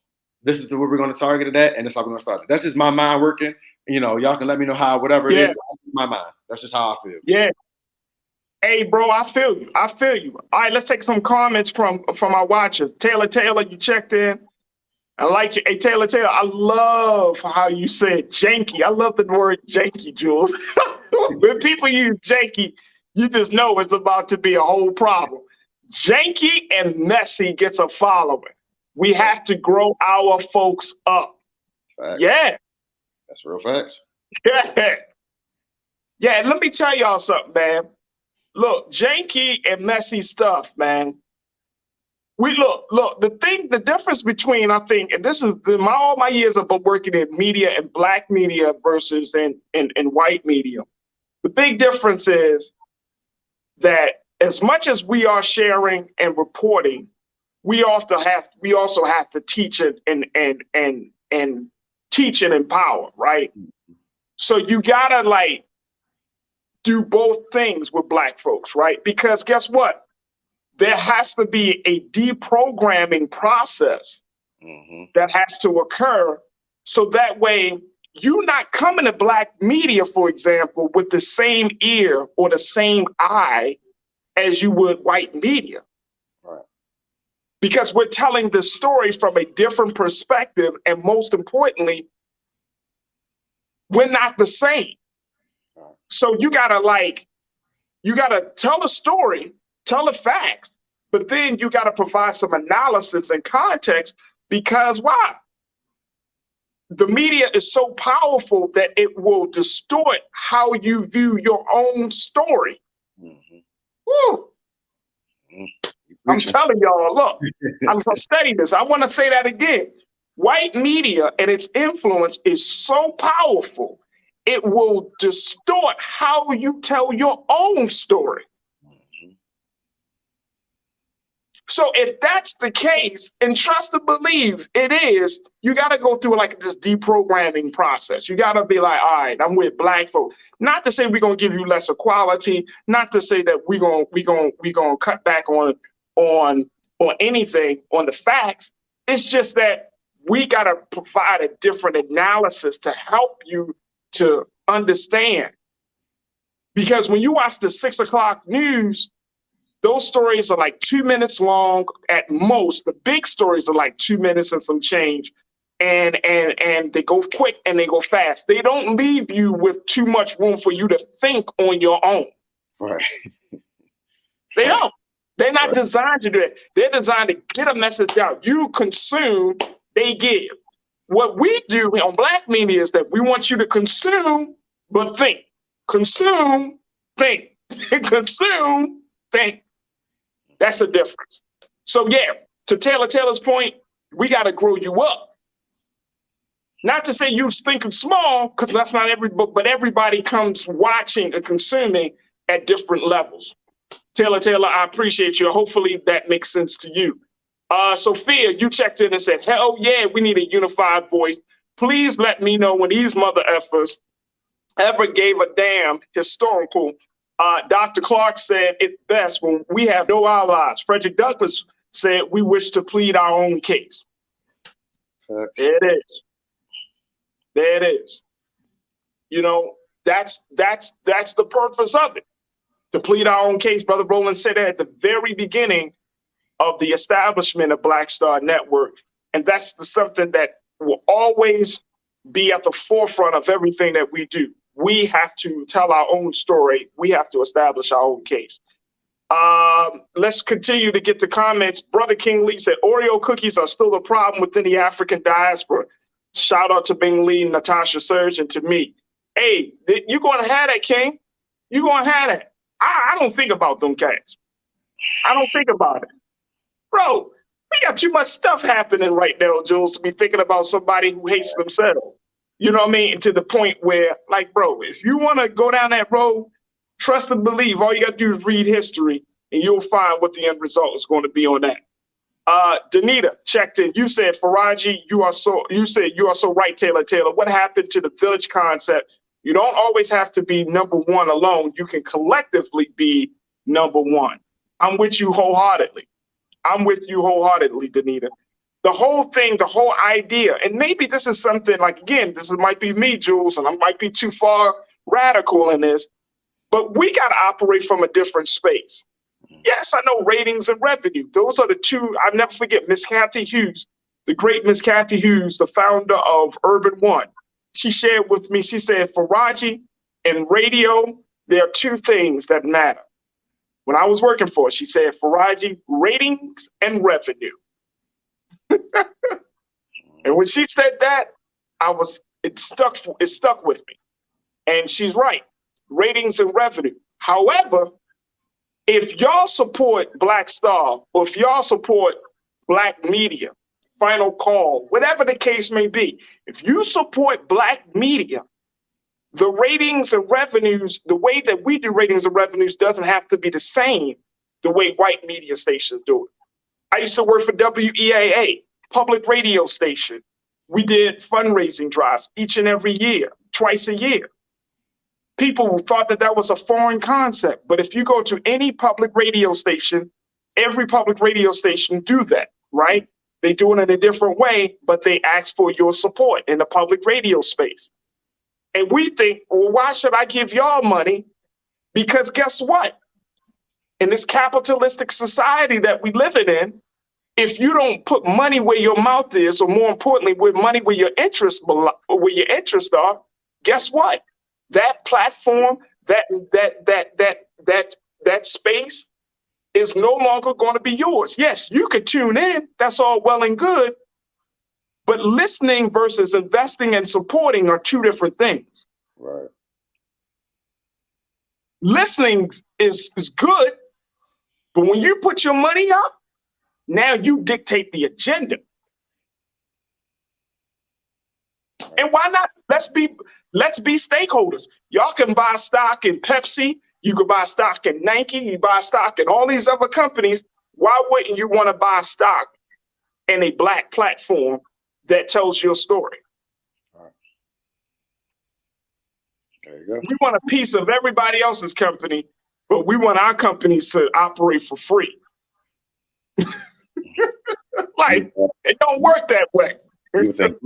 This is where we're going to target it at, and that's how we're going to start it. That's just my mind working. Y'all can let me know how, whatever it is. That's my mind. That's just how I feel. Yeah. Hey, bro, I feel you. All right, let's take some comments from our watchers. Taylor, you checked in. I like you. Hey, Taylor, I love how you said janky. I love the word janky, Jules. When people use janky, you just know it's about to be a whole problem. Janky and messy gets a following. We have to grow our folks up. Facts. Yeah. That's real facts. Yeah. Yeah, let me tell y'all something, man. Look, janky and messy stuff, man. We look, the difference between, I think, and this is all my years of working in media and black media versus in white media. The big difference is that as much as we are sharing and reporting, we also have to teach it and teach and empower, right? So you gotta do both things with black folks, right? Because guess what? There has to be a deprogramming process that has to occur, so that way you're not coming to black media, for example, with the same ear or the same eye as you would white media. Right. Because we're telling the story from a different perspective, and most importantly, we're not the same. Right. So you gotta tell a story, tell the facts, but then you got to provide some analysis and context, because why? The media is so powerful that it will distort how you view your own story. Woo. I'm telling y'all, look, I'm studying this. I want to say that again. White media and its influence is so powerful, it will distort how you tell your own story. So if that's the case, and trust and believe it is, you got to go through this deprogramming process. You got to be like, all right, I'm with black folk. Not to say we're going to give you less equality, not to say that we're going to cut back on anything, on the facts. It's just that we got to provide a different analysis to help you to understand. Because when you watch the 6 o'clock news, those stories are 2 minutes long at most. The big stories are 2 minutes and some change. And they go quick and they go fast. They don't leave you with too much room for you to think on your own. Right. They don't. They're not designed to do it. They're designed to get a message out. You consume, they give. What we do on black media is that we want you to consume, but think. Consume, think. Consume, think. That's the difference. So yeah, to Taylor's point, we got to grow you up. Not to say you thinking small, because that's not but everybody comes watching and consuming at different levels. Taylor, I appreciate you. Hopefully that makes sense to you. Sophia, you checked in and said, hell yeah, we need a unified voice. Please let me know when these mother effers ever gave a damn historical. Dr. Clark said it best when we have no allies. Frederick Douglass said we wish to plead our own case. There it is. There it is. That's the purpose of it. To plead our own case. Brother Roland said that at the very beginning of the establishment of Black Star Network. And that's something that will always be at the forefront of everything that we do. We have to tell our own story. We have to establish our own case. Let's continue to get the comments. Brother King Lee said, Oreo cookies are still a problem within the African diaspora. Shout out to Bing Lee, Natasha Surge, and to me. Hey, you're going to have that, King. You're going to have that. I don't think about them cats. I don't think about it. Bro, we got too much stuff happening right now, Jules, to be thinking about somebody who hates themselves. You know what I mean? To the point where, bro, if you want to go down that road, trust and believe, all you got to do is read history, and you'll find what the end result is going to be on that. Danita checked in. You said, Farajii, you are so right, Taylor. What happened to the village concept? You don't always have to be number one alone. You can collectively be number one. I'm with you wholeheartedly. Danita. The whole thing, the whole idea, and maybe this is something like, again, might be me, Jules, and I might be too far radical in this, but we got to operate from a different space. Yes, I know ratings and revenue. Those are the two. I'll never forget Miss Kathy Hughes, the great Miss Kathy Hughes, the founder of Urban One. She shared with me, she said, Farajii, in radio, there are two things that matter. When I was working for her, she said, Farajii, ratings and revenue. And when she said that, it stuck with me. And she's right, ratings and revenue. However, if y'all support Black Star, or if y'all support Black media, Final Call, whatever the case may be, if you support Black media, the ratings and revenues, the way that we do ratings and revenues doesn't have to be the same the way white media stations do it. I used to work for WEAA, public radio station. We did fundraising drives each and every year, twice a year. People thought that was a foreign concept, but if you go to any public radio station, every public radio station do that, right? They do it in a different way, but they ask for your support in the public radio space. And we think, well, why should I give y'all money? Because guess what? In this capitalistic society that we live in, if you don't put money where your mouth is, or more importantly, where your interests are, guess what? That platform, that space is no longer going to be yours. Yes, you could tune in. That's all well and good. But listening versus investing and supporting are two different things. Right. Listening is good, but when you put your money up, now you dictate the agenda. And why not? Let's be stakeholders. Y'all can buy stock in Pepsi. You can buy stock in Nike. You buy stock in all these other companies. Why wouldn't you want to buy stock in a Black platform that tells your story? All right. There you go. We want a piece of everybody else's company, but we want our companies to operate for free. Like, it don't work that way. It don't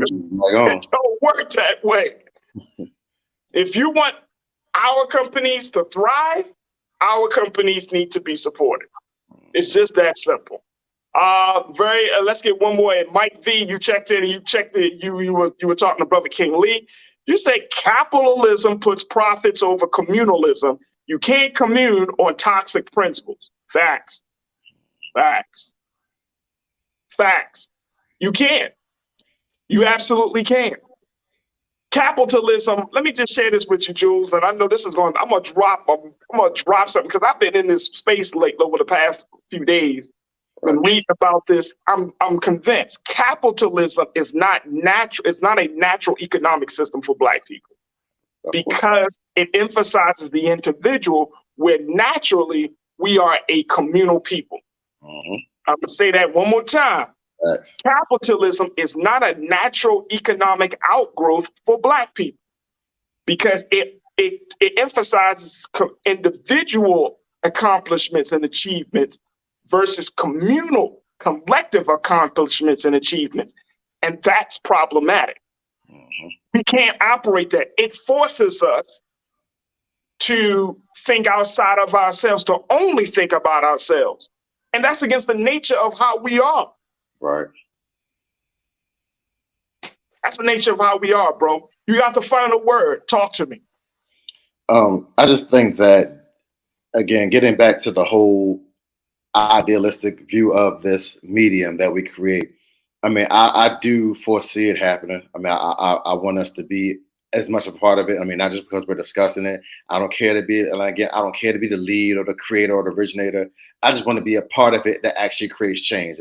work that way. If you want our companies to thrive, our companies need to be supported. It's just that simple. Let's get one more in. Mike V, you checked in. You were talking to Brother King Lee. You say capitalism puts profits over communalism. You can't commune on toxic principles. Facts. You can't. You absolutely can. Capitalism, let me just share this with you, Jules, and I know this is I'm gonna drop something, because I've been in this space lately over the past few days. When reading about this, I'm convinced capitalism is not natural. It's not a natural economic system for Black people, because it emphasizes the individual, where naturally we are a communal people. I'm gonna say that one more time. Right. Capitalism is not a natural economic outgrowth for Black people, because it emphasizes individual accomplishments and achievements versus communal, collective accomplishments and achievements. And that's problematic. We can't operate that. It forces us to think outside of ourselves, to only think about ourselves. And that's against the nature of how we are. Right. That's the nature of how we are, bro. You got the final word. Talk to me. I just think that, again, getting back to the whole idealistic view of this medium that we create, I mean, I do foresee it happening. I mean, I want us to be as much a part of it. I mean, not just because we're discussing it. I don't care to be, and again, I don't care to be the lead or the creator or the originator. I just want to be a part of it that actually creates change.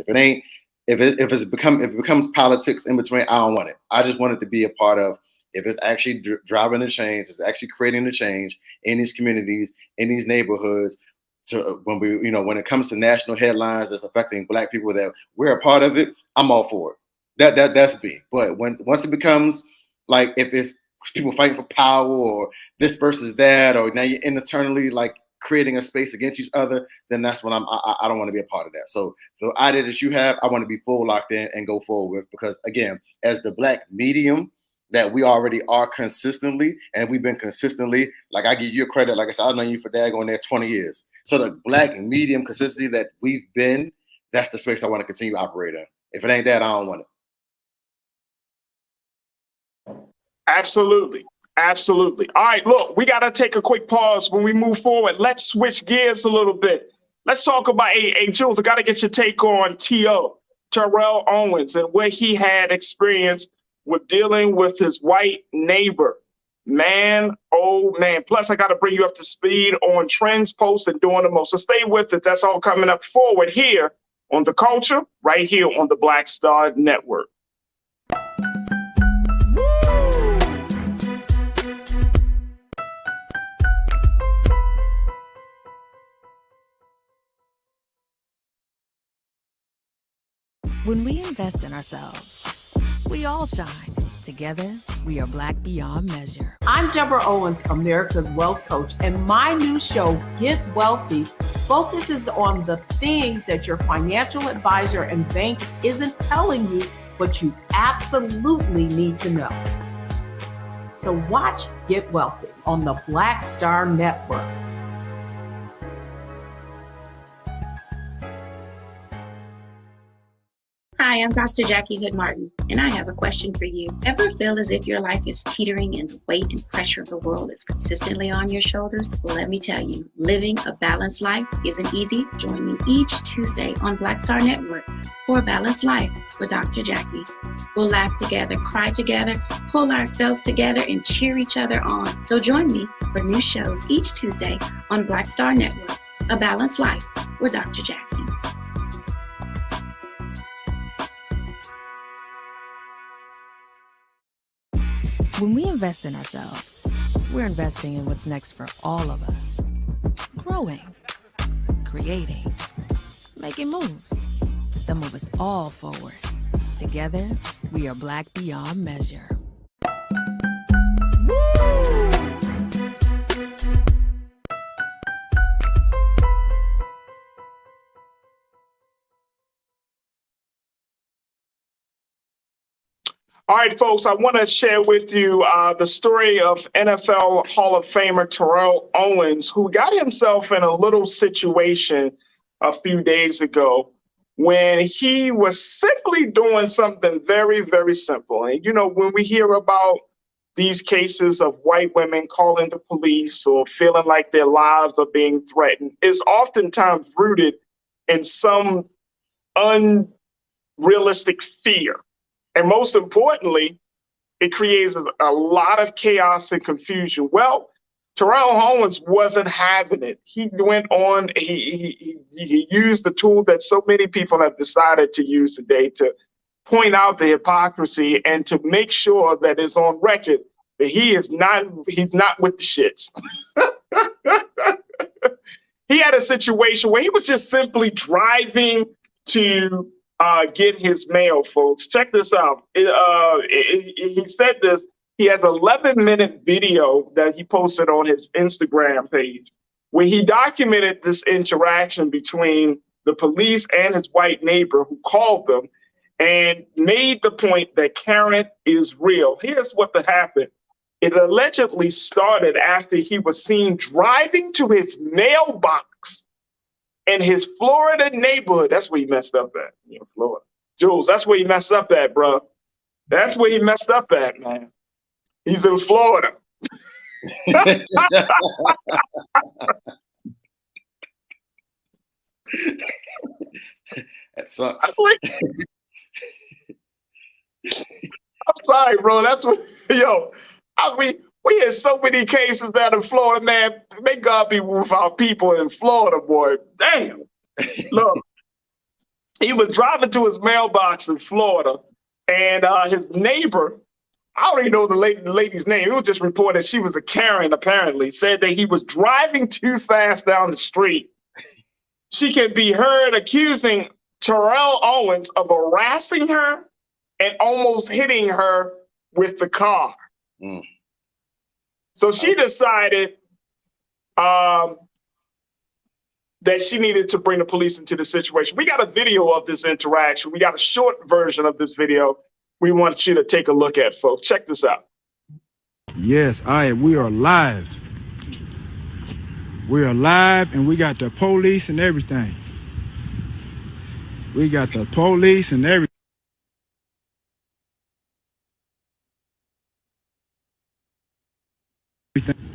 If it becomes politics in between, I don't want it. I just want it to be a part of, if it's actually driving the change, it's actually creating the change in these communities, in these neighborhoods, to when we, when it comes to national headlines that's affecting Black people that we're a part of it, I'm all for it. That's big. But once it becomes like if it's people fighting for power or this versus that, or now you're internally like creating a space against each other, then that's when I don't want to be a part of that. So the idea that you have, I want to be full locked in and go forward with, because again, as the Black medium that we already are consistently, and we've been consistently, like I give you a credit, like I said, I've known you for daggone there 20 years. So the Black medium consistency that we've been, that's the space I want to continue operating. If it ain't that, I don't want it. Absolutely. Absolutely. All right, look, we got to take a quick pause when we move forward. Let's switch gears a little bit. Let's talk about, hey, Jules, I got to get your take on T.O., Terrell Owens, and what he had experienced with dealing with his white neighbor. Man, oh man. Plus, I got to bring you up to speed on trends, posts, and doing the most. So stay with it. That's all coming up forward here on The Culture, right here on the Black Star Network. When we invest in ourselves, we all shine. Together, we are Black beyond measure. I'm Deborah Owens, America's Wealth Coach, and my new show, Get Wealthy, focuses on the things that your financial advisor and bank isn't telling you, but you absolutely need to know. So watch Get Wealthy on the Black Star Network. Hi, I'm Dr. Jackie Hood Martin, and I have a question for you. Ever feel as if your life is teetering and the weight and pressure of the world is consistently on your shoulders? Well, let me tell you, living a balanced life isn't easy. Join me each Tuesday on Black Star Network for a Balanced Life with Dr. Jackie. We'll laugh together, cry together, pull ourselves together, and cheer each other on. So join me for new shows each Tuesday on Black Star Network, A Balanced Life with Dr. Jackie. When we invest in ourselves, we're investing in what's next for all of us. Growing, creating, making moves that move us all forward. Together, we are Black beyond measure. All right, folks, I want to share with you the story of NFL Hall of Famer Terrell Owens, who got himself in a little situation a few days ago when he was simply doing something very, very simple. And, when we hear about these cases of white women calling the police or feeling like their lives are being threatened, it's oftentimes rooted in some unrealistic fear. And most importantly, it creates a lot of chaos and confusion. Well, Terrell Owens wasn't having it. He went on, he used the tool that so many people have decided to use today to point out the hypocrisy and to make sure that it's on record that he's not with the shits. He had a situation where he was just simply driving to get his mail, folks. Check this out. He said this. He has an 11-minute video that he posted on his Instagram page where he documented this interaction between the police and his white neighbor who called them and made the point that Karen is real. Here's what happened. It allegedly started after he was seen driving to his mailbox in his Florida neighborhood. That's where he messed up at, Florida. Jules, that's where he messed up at, bro. That's where he messed up at, man. He's in Florida. That sucks. I'm sorry, bro. That's what, we hear so many cases down in Florida, man. May God be with our people in Florida, boy. Damn. Look, he was driving to his mailbox in Florida, and his neighbor, I don't even know the lady's name. It was just reported she was a Karen, apparently, said that he was driving too fast down the street she can be heard accusing Terrell Owens of harassing her and almost hitting her with the car. Mm. So she decided that she needed to bring the police into the situation. We got a video of this interaction. We got a short version of this video we want you to take a look at, folks. Check this out. Yes, we are live. We are live, and we got the police and everything. We got the police and everything.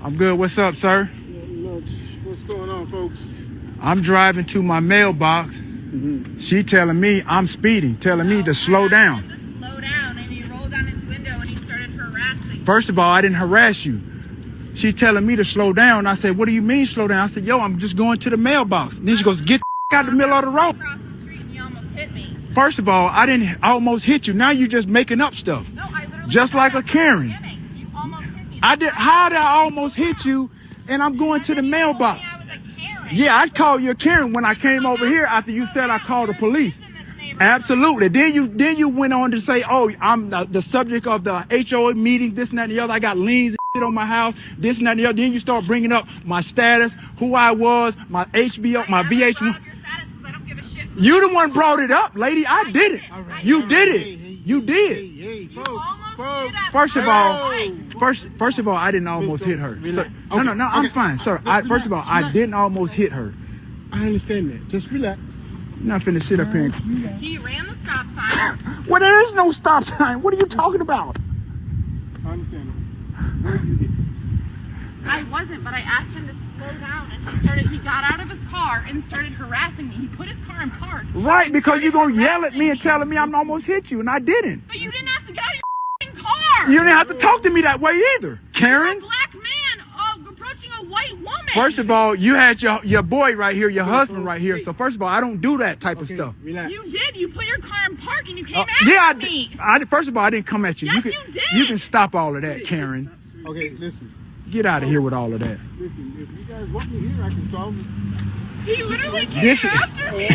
I'm good. What's up, sir? What's going on, folks? I'm driving to my mailbox. She telling me I'm speeding, telling me to slow down. Slow down, and he rolled down his window and he started harassing. First of all, I didn't harass you. She telling me to slow down. I said, what do you mean slow down? I said, yo, I'm just going to the mailbox. And then she goes, get the out the middle of the road. Across the street and you almost hit me. First of all, I almost hit you. Now you just making up stuff. No, I literally Just like a Karen. You almost hit me. How did I almost hit you and I'm going to the mailbox? I was a Karen. Yeah, I'd call you a Karen when I came over here after you said I called the police. Absolutely. Then you went on to say, oh, I'm the subject of the HOA meeting, this and that and the other. I got liens and shit on my house, this and that and the other. Then you start bringing up my status, who I was, my HBO, my VH1. You the one brought it up, lady. I did it. You did it. You did. Hey, folks. First of all, I didn't almost hit her. Sir, no, I'm fine, sir. First of all, I didn't almost hit her. I understand that. Just relax. You're not finna sit up here. He ran the stop sign. Well, there is no stop sign. What are you talking about? I understand that. Where you hit? I wasn't, but I asked him to slow down, and he got out of his car and started harassing me. He put his car in park. Right, because you're gonna yell at me and telling me I'm almost hit you, and I didn't. But you didn't have to get out of your car. You didn't have to talk to me that way either, Karen. A black man approaching a white woman. First of all, you had your boy right here, your husband right here. So first of all, I don't do that type of stuff. Relax. You did. You put your car in park and you came at me. First of all, I didn't come at you. Yes, you did. You can stop all of that, Karen. Okay, listen. Get out of here with all of that. Listen, if you guys want me here, I can solve it. He literally came after me.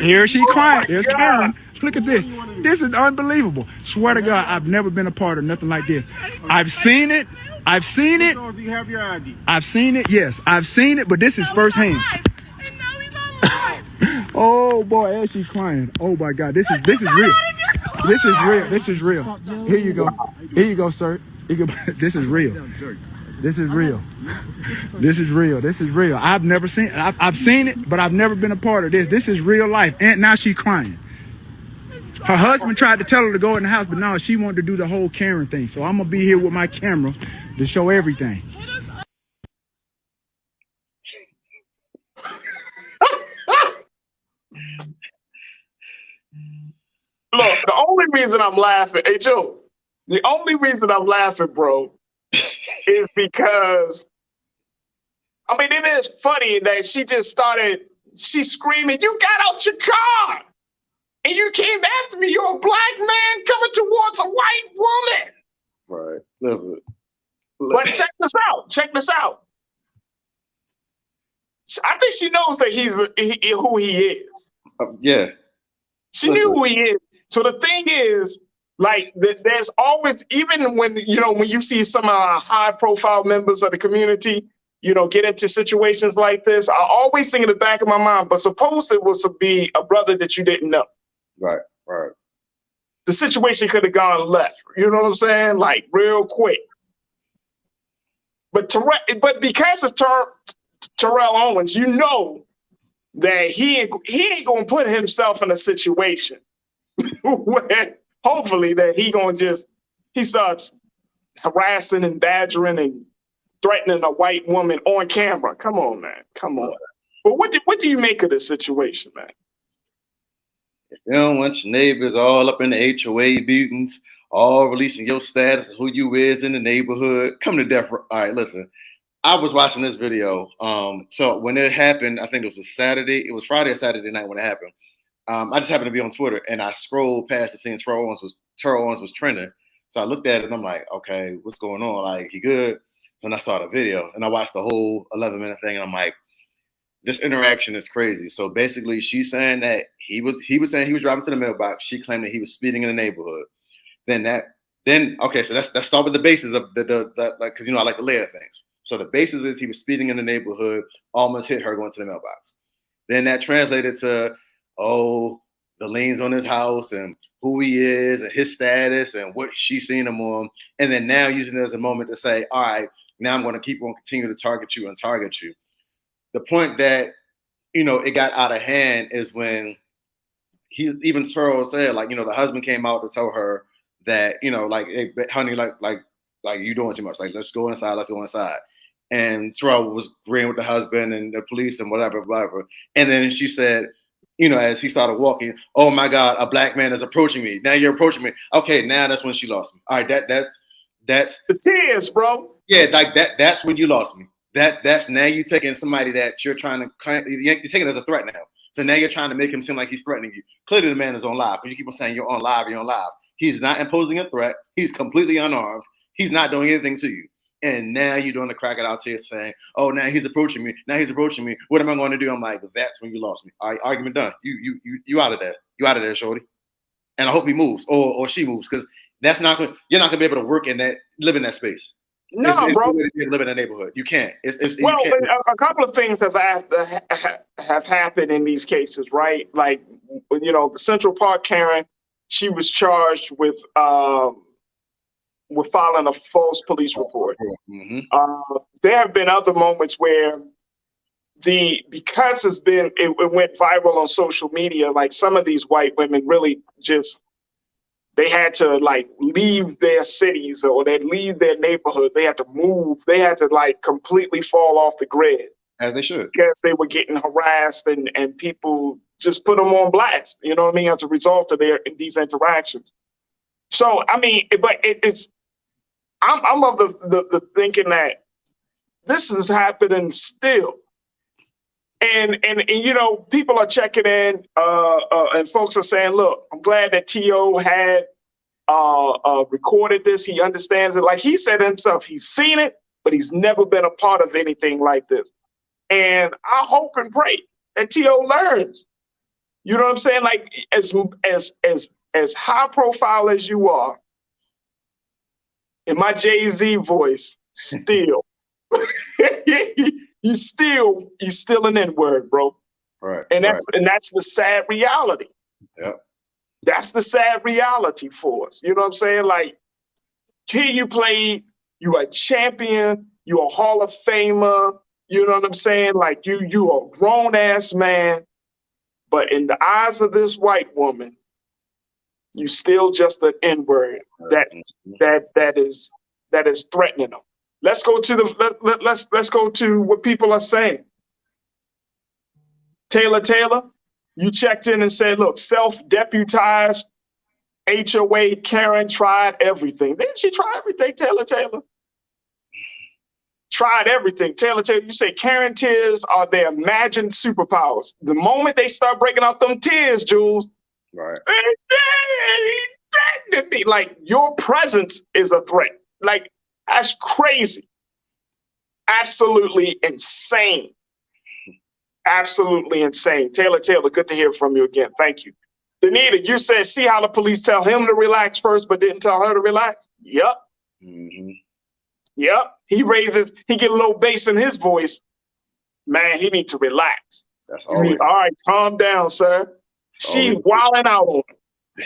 Here she crying. There's Karen. Look at this. This is unbelievable. Swear to God, I've never been a part of nothing like this. I've seen it. Do you have your ID? I've seen it. Yes, I've seen it, but this is firsthand. And now he's on live. Oh boy, as she's crying. Oh my God, this is real. This is real. This is real. Here you go. Here you go, sir. This is real. This is real. This is real. This is real. I've seen it, but I've never been a part of this. This is real life. And now she's crying. Her husband tried to tell her to go in the house, but no, she wanted to do the whole Karen thing. So I'm gonna be here with my camera to show everything. Look, the only reason I'm laughing, hey Joe, the only reason I'm laughing, bro, is because, I mean, it is funny that she's screaming, you got out your car and you came after me. You're a black man coming towards a white woman. Right. Listen. But check this out. I think she knows that who he is. Yeah. She knew who he is. So the thing is, like, there's always, even when you see some of our high profile members of the community, get into situations like this, I always think in the back of my mind, but suppose it was to be a brother that you didn't know. Right. The situation could have gone left. You know what I'm saying? Like, real quick. But because it's Terrell Owens, you know that he ain't gonna put himself in a situation where hopefully that he starts harassing and badgering and threatening a white woman on camera. Come on, man. Come on. But what do you make of this situation, man? If you don't want your neighbors all up in the HOA meetings, all releasing your status, who you is in the neighborhood, come to death. All right, listen. I was watching this video. So when it happened, I think it was a Saturday. It was Friday or Saturday night when it happened. I just happened to be on Twitter and I scrolled past the scene. Terrell Owens was trending. So I looked at it and I'm like, okay, what's going on? Like, he good? And I saw the video and I watched the whole 11-minute thing and I'm like, this interaction is crazy. So basically, she's saying that he was saying he was driving to the mailbox. She claimed that he was speeding in the neighborhood. Okay, so let's start with the basis of the like, because I like to layer things. So the basis is he was speeding in the neighborhood, almost hit her going to the mailbox. Then that translated to, the liens on his house and who he is and his status and what she's seen him on. And then now using it as a moment to say, all right, now I'm going to keep on continue to target you. The point that, it got out of hand is when even Terrell said, like, the husband came out to tell her that, like, hey, honey, like you doing too much. Like, let's go inside. And Terrell was agreeing with the husband and the police and whatever. And then she said, as he started walking, oh my God, a black man is approaching me. Now you're approaching me. Okay, now that's when she lost me. All right, that's the tears, bro. Yeah, like that's when you lost me. That's now you taking somebody that you're trying to you're taking it as a threat now. So now you're trying to make him seem like he's threatening you. Clearly the man is on live, because you keep on saying you're on live. He's not imposing a threat. He's completely unarmed. He's not doing anything to you. And now you're doing the crack it out here saying, oh, now he's approaching me. What am I going to do? I'm like, that's when you lost me. All right, argument done. You out of there. You out of there, shorty. And I hope he moves or she moves, because you're not going to be able to live in that space. No, bro. Live in that neighborhood. You can't. A couple of things have happened in these cases, right? Like, the Central Park Karen, she was charged with filing a false police report. Mm-hmm. There have been other moments where because it went viral on social media, like some of these white women really just, they had to like leave their cities or they'd leave their neighborhood. They had to move. They had to like completely fall off the grid. As they should. Because they were getting harassed and people just put them on blast, you know what I mean, as a result of these interactions. So, I mean, but I'm of the thinking that this is happening still. And people are checking in, and folks are saying, look, I'm glad that T.O. had recorded this. He understands it. Like he said himself, he's seen it, but he's never been a part of anything like this. And I hope and pray that T.O. learns. You know what I'm saying? Like as high profile as you are, in my Jay-Z voice, still. You still an N-word, bro. Right. And that's the sad reality. Yeah. That's the sad reality for us. You know what I'm saying? Like, here you played, you are a champion, you're a Hall of Famer, you know what I'm saying? Like you are a grown ass man, but in the eyes of this white woman, you still just an N-word that is threatening them. Let's go to what people are saying. Taylor, you checked in and said, look, self-deputized HOA Karen tried everything. Didn't she try everything, Taylor? Tried everything. Taylor, you say Karen tears are their imagined superpowers. The moment they start breaking out them tears, Jules, right? Threatening me. Like, your presence is a threat. Like, that's crazy. Absolutely insane. Absolutely insane. Taylor, good to hear from you again. Thank you. Danita, you said, see how the police tell him to relax first, but didn't tell her to relax? Yep. Mm-hmm. Yep. He get a little bass in his voice. Man, he needs to relax. That's all right, calm down, sir. She wilding out on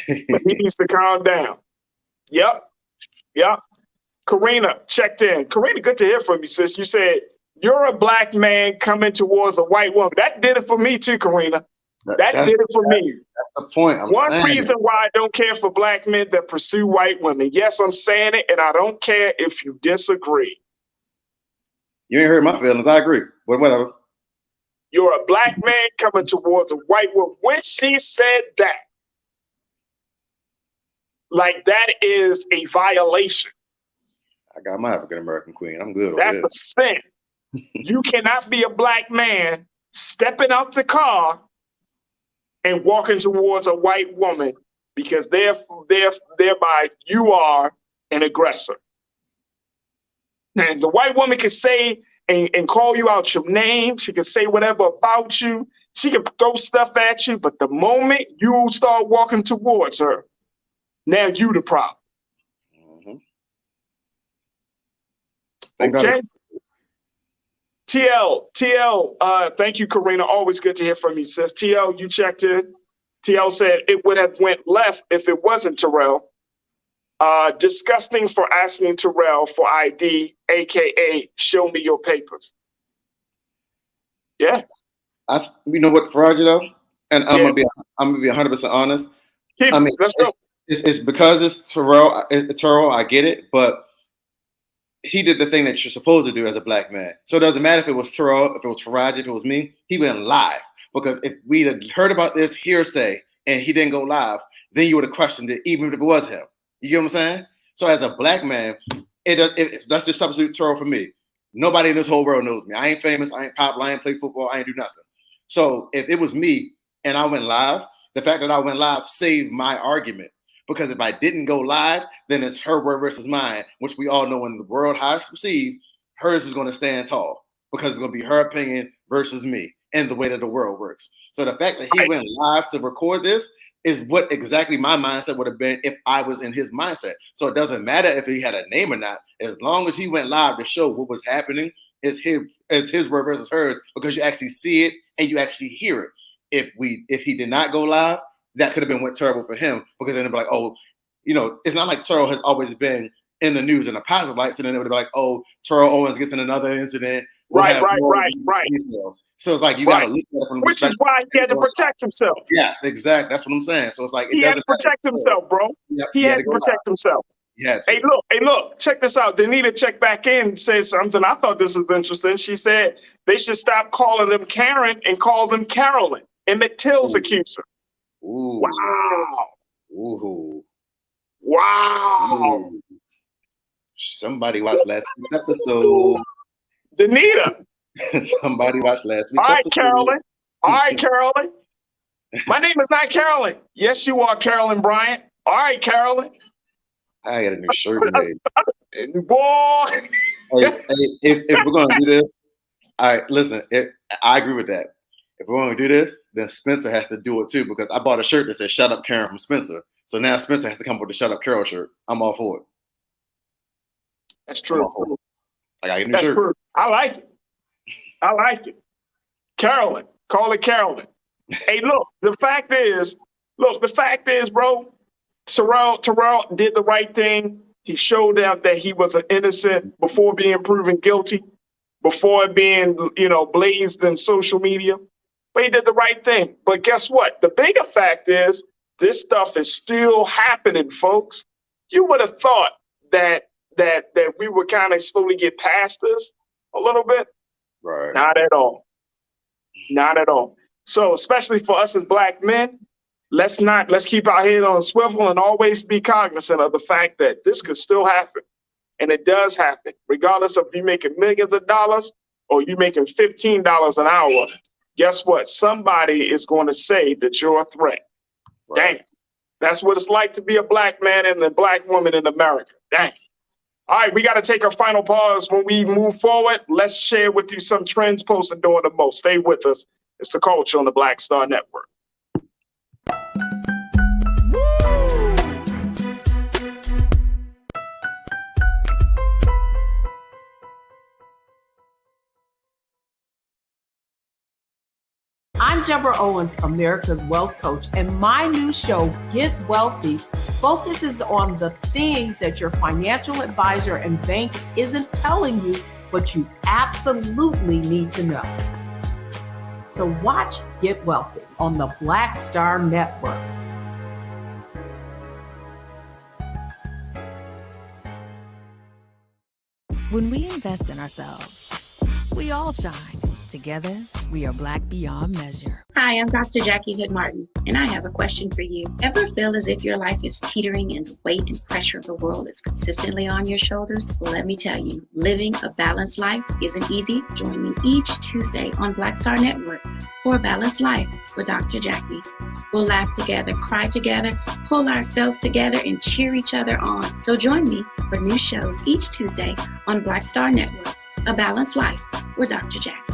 him. But he needs to calm down. Yep. Karina checked in. Karina, good to hear from you, sis. You said, you're a black man coming towards a white woman. That did it for me too, Karina. That did it for me. That's the point. One reason why I don't care for black men that pursue white women. Yes, I'm saying it, and I don't care if you disagree. You ain't hurt my feelings. I agree. But whatever. You're a black man coming towards a white woman. When she said that, like, that is a violation. I got my African American queen. I'm good. That's a sin. You cannot be a black man stepping out the car and walking towards a white woman, because thereby you are an aggressor. And the white woman can say and call you out your name. She can say whatever about you. She can throw stuff at you. But the moment you start walking towards her, now you the problem. Okay. TL, thank you, Karina. Always good to hear from you, sis. TL, you checked in. TL said it would have went left if it wasn't Terrell. Disgusting for asking Terrell for ID, aka show me your papers. Yeah. You know what, Farajii, though? And I'm gonna be 100% honest. Let's go. It's because it's Terrell. Terrell, I get it, but he did the thing that you're supposed to do as a black man. So it doesn't matter if it was Terrell, if it was Farajii, if it was me. He went live, because if we'd have heard about this hearsay and he didn't go live, then you would have questioned it, even if it was him. You get what I'm saying? So as a black man, let's just substitute Terrell for me. Nobody in this whole world knows me. I ain't famous. I ain't popular. I ain't play football. I ain't do nothing. So if it was me and I went live, the fact that I went live saved my argument. Because if I didn't go live, then it's her word versus mine, which we all know in the world how it's perceived, hers is going to stand tall, because it's going to be her opinion versus me and the way that the world works. So the fact that he went live to record this is what exactly my mindset would have been if I was in his mindset. So it doesn't matter if he had a name or not, as long as he went live to show what was happening, is his word versus hers, because you actually see it and you actually hear it. If he did not go live, that could have went terrible for him, because then it'd be like, oh, it's not like Terrell has always been in the news in a positive light. So then it would be like, oh, Terrell Owens gets in another incident. Right. So it's like you got to look at it from the which is why he had to protect himself. Yes, exactly. That's what I'm saying. So it's like he had to protect himself, bro. Yep, he had to protect himself. Hey, look, check this out. Danita checked back in and said something. I thought this was interesting. She said they should stop calling them Karen and call them Carolyn. Emmett Till's accuser. Ooh. Wow. Ooh. Wow. Ooh. Somebody watched last week's episode. Danita. Somebody watched last week's episode. All right, Mm-hmm. Carolyn. My name is not Carolyn. Yes, you are Carolyn Bryant. All right, Carolyn. I got a new shirt made. Boy. If we're going to do this, all right, listen, I agree with that. If we're going to do this, then Spencer has to do it too, because I bought a shirt that says "Shut Up, Karen" from Spencer. So now Spencer has to come up with the "Shut Up, Carol" shirt. I'm all for it. That's true. I got a new That's shirt. true. I like it. Carolyn. Call it Carolyn. Hey, look, the fact is, bro, Terrell did the right thing. He showed out that he was an innocent before being proven guilty, before being, blazed in social media. But he did the right thing. But guess what? The bigger fact is this stuff is still happening, folks. You would have thought that we would kind of slowly get past this a little bit. Right. Not at all. Not at all. So especially for us as black men, let's keep our head on a swivel and always be cognizant of the fact that this could still happen. And it does happen, regardless of you making millions of dollars or you making $15 an hour. Guess what? Somebody is going to say that you're a threat. Right. Dang. That's what it's like to be a black man and a black woman in America. Dang. All right, we got to take our final pause. When we move forward, let's share with you some trends posted doing the most. Stay with us. It's The Culture on the Black Star Network. I'm Deborah Owens, America's Wealth Coach, and my new show, Get Wealthy, focuses on the things that your financial advisor and bank isn't telling you, but you absolutely need to know. So watch Get Wealthy on the Black Star Network. When we invest in ourselves, we all shine. Together, we are Black beyond measure. Hi, I'm Dr. Jackie Hood Martin, and I have a question for you. Ever feel as if your life is teetering and the weight and pressure of the world is consistently on your shoulders? Well, let me tell you, living a balanced life isn't easy. Join me each Tuesday on Black Star Network for a Balanced Life with Dr. Jackie. We'll laugh together, cry together, pull ourselves together, and cheer each other on. So join me for new shows each Tuesday on Black Star Network A Balanced Life with Dr. Jackie.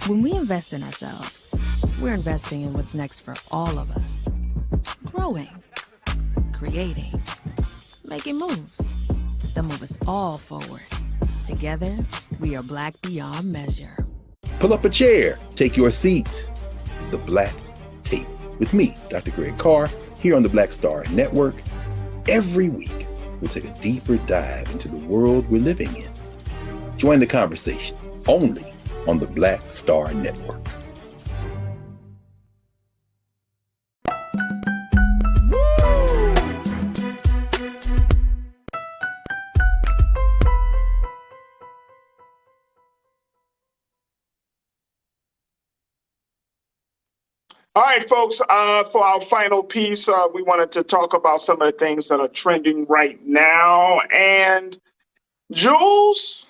When we invest in ourselves, we're investing in what's next for all of us. Growing, creating, making moves that move us all forward. Together, we are Black beyond measure. Pull up a chair, take your seat. The Black Tape with me, Dr. Greg Carr, here on the Black Star Network. Every week, we'll take a deeper dive into the world we're living in. Join the conversation only on the Black Star Network. All right, folks, for our final piece, we wanted to talk about some of the things that are trending right now. And Jules,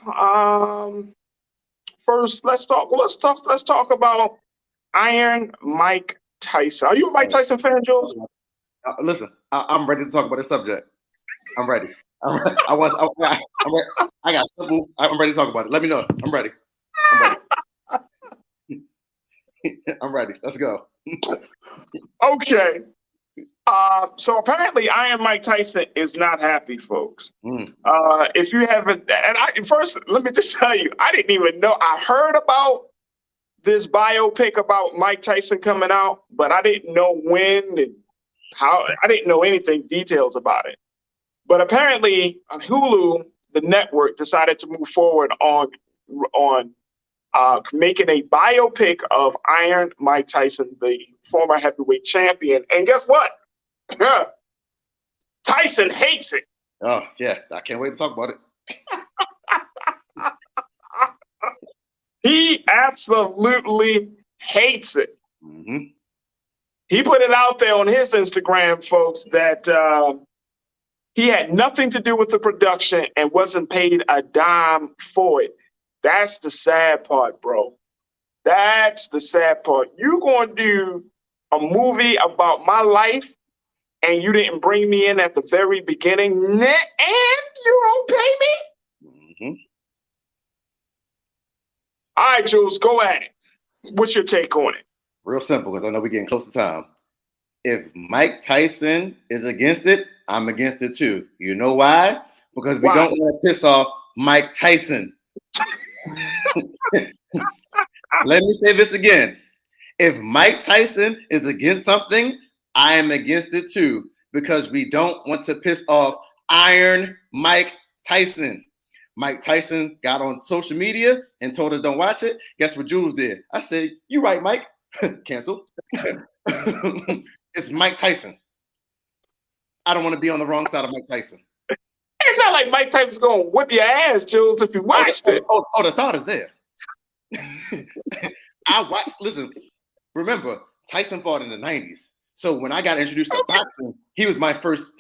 first, let's talk about Iron Mike Tyson. Are you a Mike Tyson fan, Jules? Listen, I'm ready to talk about this subject. I'm ready. I'm ready. I got simple. I'm ready to talk about it. Let me know. I'm ready. I'm ready. Let's go. Okay. So apparently Iron Mike Tyson is not happy, folks. If you haven't, first, let me just tell you, I didn't even know. I heard about this biopic about Mike Tyson coming out, but I didn't know when and how. I didn't know details about it. But apparently Hulu, the network, decided to move forward on making a biopic of Iron Mike Tyson, the former heavyweight champion. And guess what? Tyson hates it. Oh, yeah. I can't wait to talk about it. He absolutely hates it. Mm-hmm. He put it out there on his Instagram, folks, that he had nothing to do with the production and wasn't paid a dime for it. That's the sad part, bro. That's the sad part. You going to do a movie about my life and you didn't bring me in at the very beginning and you don't pay me? Mm-hmm. All right, Jules, go at it. What's your take on it? Real simple, because I know we're getting close to time. If Mike Tyson is against it, I'm against it too. You know why? Because we don't want to piss off Mike Tyson. Let me say this again. If Mike Tyson is against something, I am against it too, because we don't want to piss off Iron Mike Tyson. Mike Tyson got on social media and told us don't watch it. Guess what Jules did? I said, you right, Mike. Cancel. It's Mike Tyson. I don't want to be on the wrong side of Mike Tyson. It's not like Mike Tyson's going to whip your ass, Jules, if you watched it. Oh, the thought is there. Listen, remember, Tyson fought in the 90s. So when I got introduced to boxing, he was my first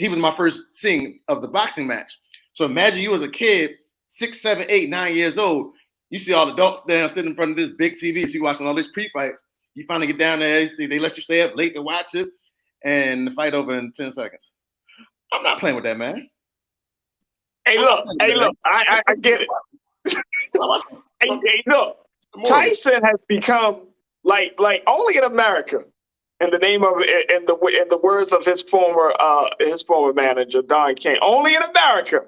seeing of the boxing match. So imagine you as a kid, 6, 7, 8, 9 years old, you see all the adults down sitting in front of this big TV, so you watching all these pre-fights. You finally get down there, they let you stay up late to watch it, and the fight over in 10 seconds. I'm not playing with that, man. Hey, look, I get it. Hey, look, Tyson has become like only in America, in the name of in the words of his former manager Don King, only in America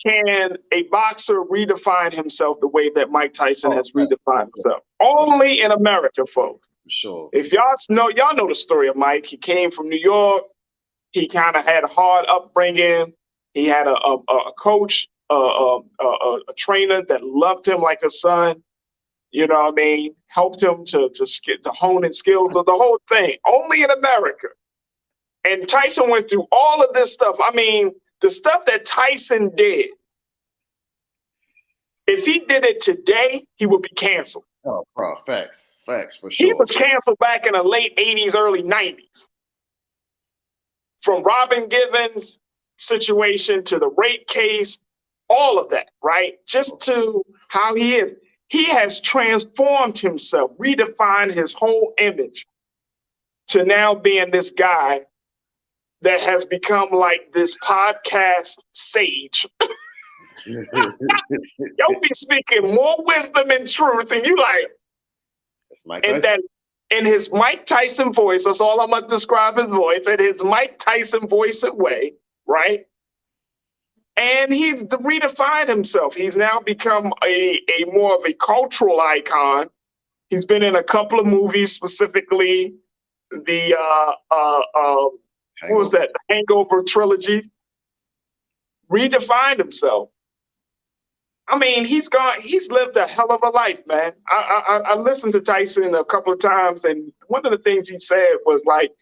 can a boxer redefine himself the way that Mike Tyson has redefined himself. Only in America, folks. For sure. If y'all know the story of Mike. He came from New York. He kind of had a hard upbringing. He had a coach, a trainer that loved him like a son. You know what I mean? Helped him to hone his skills, the whole thing. Only in America. And Tyson went through all of this stuff. I mean, the stuff that Tyson did, if he did it today, he would be canceled. Oh, bro, facts for sure. He was canceled back in the late 80s, early 90s. From Robin Givens' situation to the rape case, all of that, right? Just to how he is. He has transformed himself, redefined his whole image to now being this guy that has become like this podcast sage. Y'all be speaking more wisdom and truth, and you like, That's Mike and Tyson. that in his Mike Tyson voice, that's all I'm gonna describe his voice, in his Mike Tyson voice and way, right? And he's redefined himself. He's now become a more of a cultural icon. He's been in a couple of movies, specifically the what was that? The Hangover trilogy. Redefined himself. I mean, he's lived a hell of a life, man. I listened to Tyson a couple of times, and one of the things he said was like,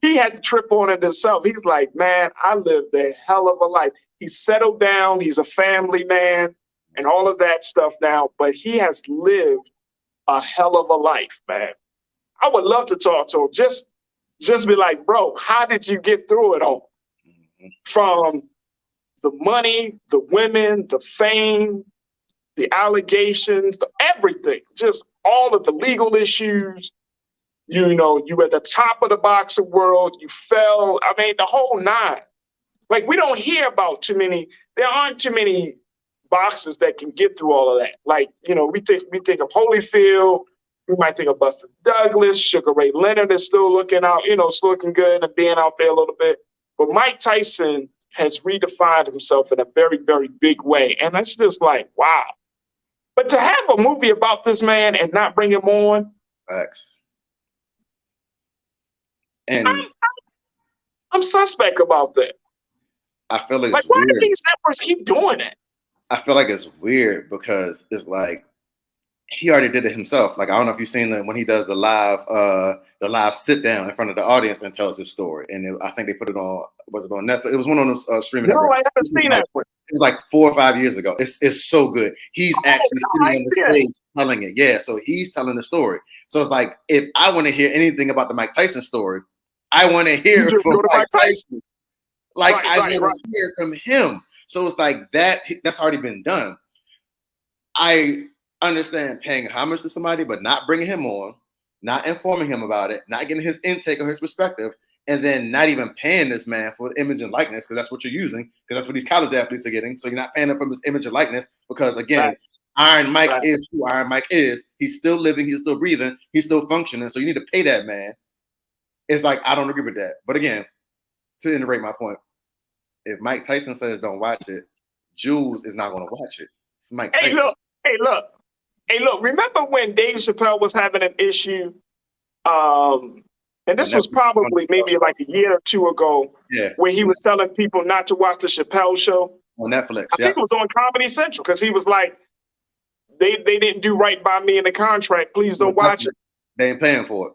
he had to trip on it himself. He's like, man, I lived a hell of a life. He's settled down. He's a family man and all of that stuff now, but he has lived a hell of a life, man. I would love to talk to him. Just be like, bro, how did you get through it all? From the money, the women, the fame, the allegations, everything, just all of the legal issues. You know, you were at the top of the boxing world, you fell. I mean, the whole nine. Like, we don't hear about there aren't too many boxers that can get through all of that. Like, you know, we think of Holyfield, we might think of Buster Douglas, Sugar Ray Leonard is still looking out, you know, still looking good and being out there a little bit. But Mike Tyson has redefined himself in a very, very big way. And that's just like, wow. But to have a movie about this man and not bring him on. Facts. And I'm suspect about that. I feel like Like, it's why weird. do these networks keep doing it? I feel like it's weird because it's like he already did it himself. Like, I don't know if you've seen that when he does the live sit down in front of the audience and tells his story. And I think they put it on, was it on Netflix? It was one on those streaming No, I networks. haven't seen that one. It was like 4 or 5 years ago. It's so good. He's actually no, sitting on the stage telling it. Yeah, so he's telling the story. So it's like, if I want to hear anything about the Mike Tyson story, I want to hear You just from go to Mike Tyson. Like, I want to hear from him. So it's like that's already been done. I understand paying homage to somebody, but not bringing him on, not informing him about it, not getting his intake or his perspective, and then not even paying this man for the image and likeness, because that's what you're using, because that's what these college athletes are getting. So you're not paying him for his image and likeness, because again, Iron Mike is who Iron Mike is. He's still living, he's still breathing, he's still functioning. So you need to pay that man. It's like, I don't agree with that. But again, to iterate my point, if Mike Tyson says don't watch it, Jules is not going to watch it. It's Mike Tyson. Hey, look. Remember when Dave Chappelle was having an issue? And this was probably maybe like a year or two ago, where he was telling people not to watch the Chappelle show on Netflix. I think it was on Comedy Central, because he was like, they didn't do right by me in the contract. Please don't watch it. They ain't paying for it.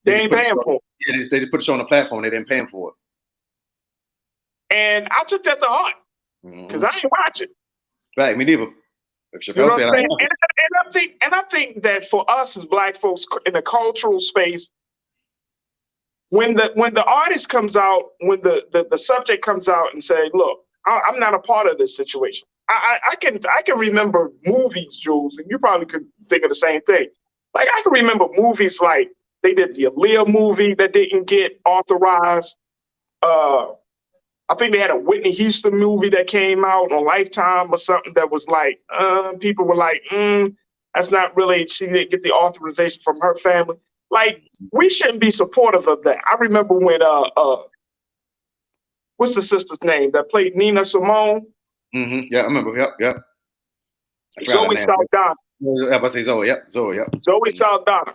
They ain't paying for it. Yeah, they put the show on the platform. They didn't pay him for it. And I took that to heart, because I ain't watching. Right, me neither. If Chappelle you know what said, I'm saying? And I think that for us as Black folks in the cultural space, when the artist comes out, when the subject comes out and say, "Look, I'm not a part of this situation," I can remember movies, Jules, and you probably could think of the same thing. Like, I can remember movies like they did the Aaliyah movie that didn't get authorized. I think they had a Whitney Houston movie that came out on Lifetime or something that was like, people were like, that's not really, she didn't get the authorization from her family. Like, we shouldn't be supportive of that. I remember when, what's the sister's name that played Nina Simone? Yeah, I remember. Yep. Zoe Saldana. I say Zoe. Yep. Zoe Saldana.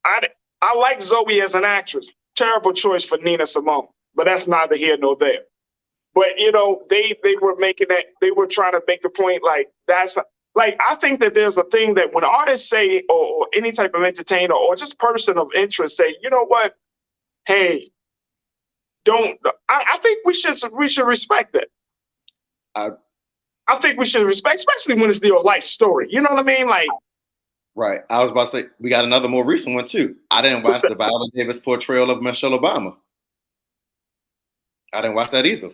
I like Zoe as an actress. Terrible choice for Nina Simone, but that's neither here nor there. But, you know, they were making that, they were trying to make the point like, that's like, I think that there's a thing that when artists say, or any type of entertainer or just person of interest say, you know what, hey, I think we should respect it. I think we should respect, especially when it's your life story. You know what I mean? Like, right. I was about to say, we got another more recent one too. I didn't watch the Viola Davis portrayal of Michelle Obama. I didn't watch that either.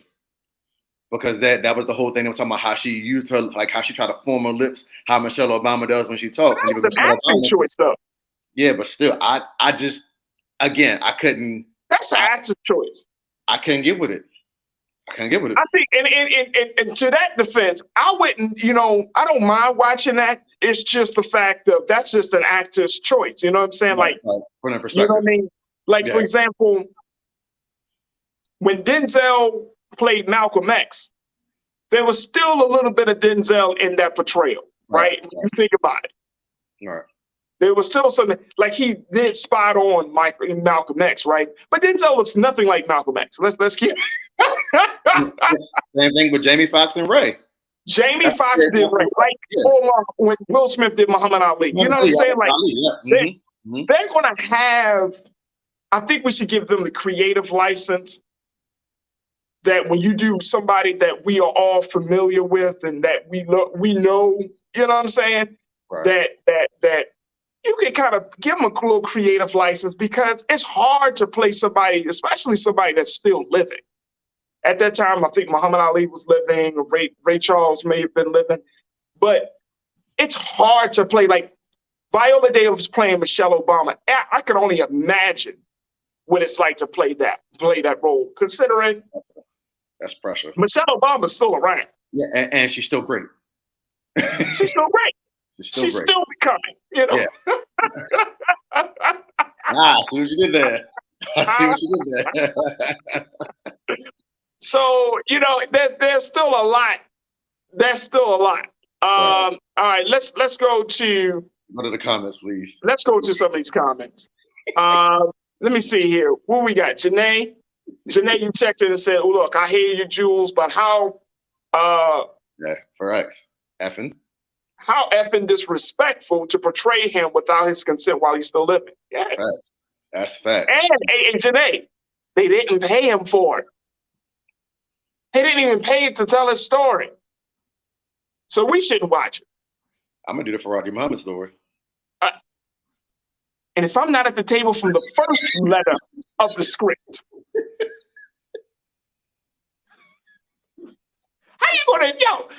Because that was the whole thing. They were talking about how she used her, like how she tried to form her lips, how Michelle Obama does when she talks. That's an acting choice, though. Yeah, but still, I just, again, I couldn't. That's an acting choice. I can't get with it. I can't get with it. I think, and to that defense, I wouldn't, I don't mind watching that. It's just the fact of that's just an actor's choice. You know what I'm saying? Like, from that you perspective. know what I mean? Like, Yeah. for example, when Denzel played Malcolm X, there was still a little bit of Denzel in that portrayal, right? When you think about it. Right. There was still something, like he did spot on Malcolm X, right? But Denzel looks nothing like Malcolm X. Let's keep Same thing with Jamie Foxx and Ray. Jamie Foxx did Ray, like or when Will Smith did Muhammad Ali. You know what I'm saying? Like they're gonna have, I think we should give them the creative license that when you do somebody that we are all familiar with and that we know, you know what I'm saying? Right. That you can kind of give them a little creative license, because it's hard to play somebody, especially somebody that's still living. At that time, I think Muhammad Ali was living, or Ray Charles may have been living, but it's hard to play. Like Viola Davis playing Michelle Obama. I could only imagine what it's like to play that role, considering that's pressure. Michelle Obama's still around. Yeah, and she's still great. She's still great. She's still becoming, Yeah. See what you did there. I see what you did there. So, there's still a lot. There's still a lot. All right, let's go to the comments, please. Let's go to some of these comments. Let me see here. What we got? Janae, you checked it and said, "Oh, look, I hear you, Jules, but how for X. Effing. How effing disrespectful to portray him without his consent while he's still living." Yeah. That's facts. And Janae, they didn't pay him for it. He didn't even pay it to tell his story. So we shouldn't watch it. I'm going to do the Farajii Muhammad story. And if I'm not at the table from the first letter of the script,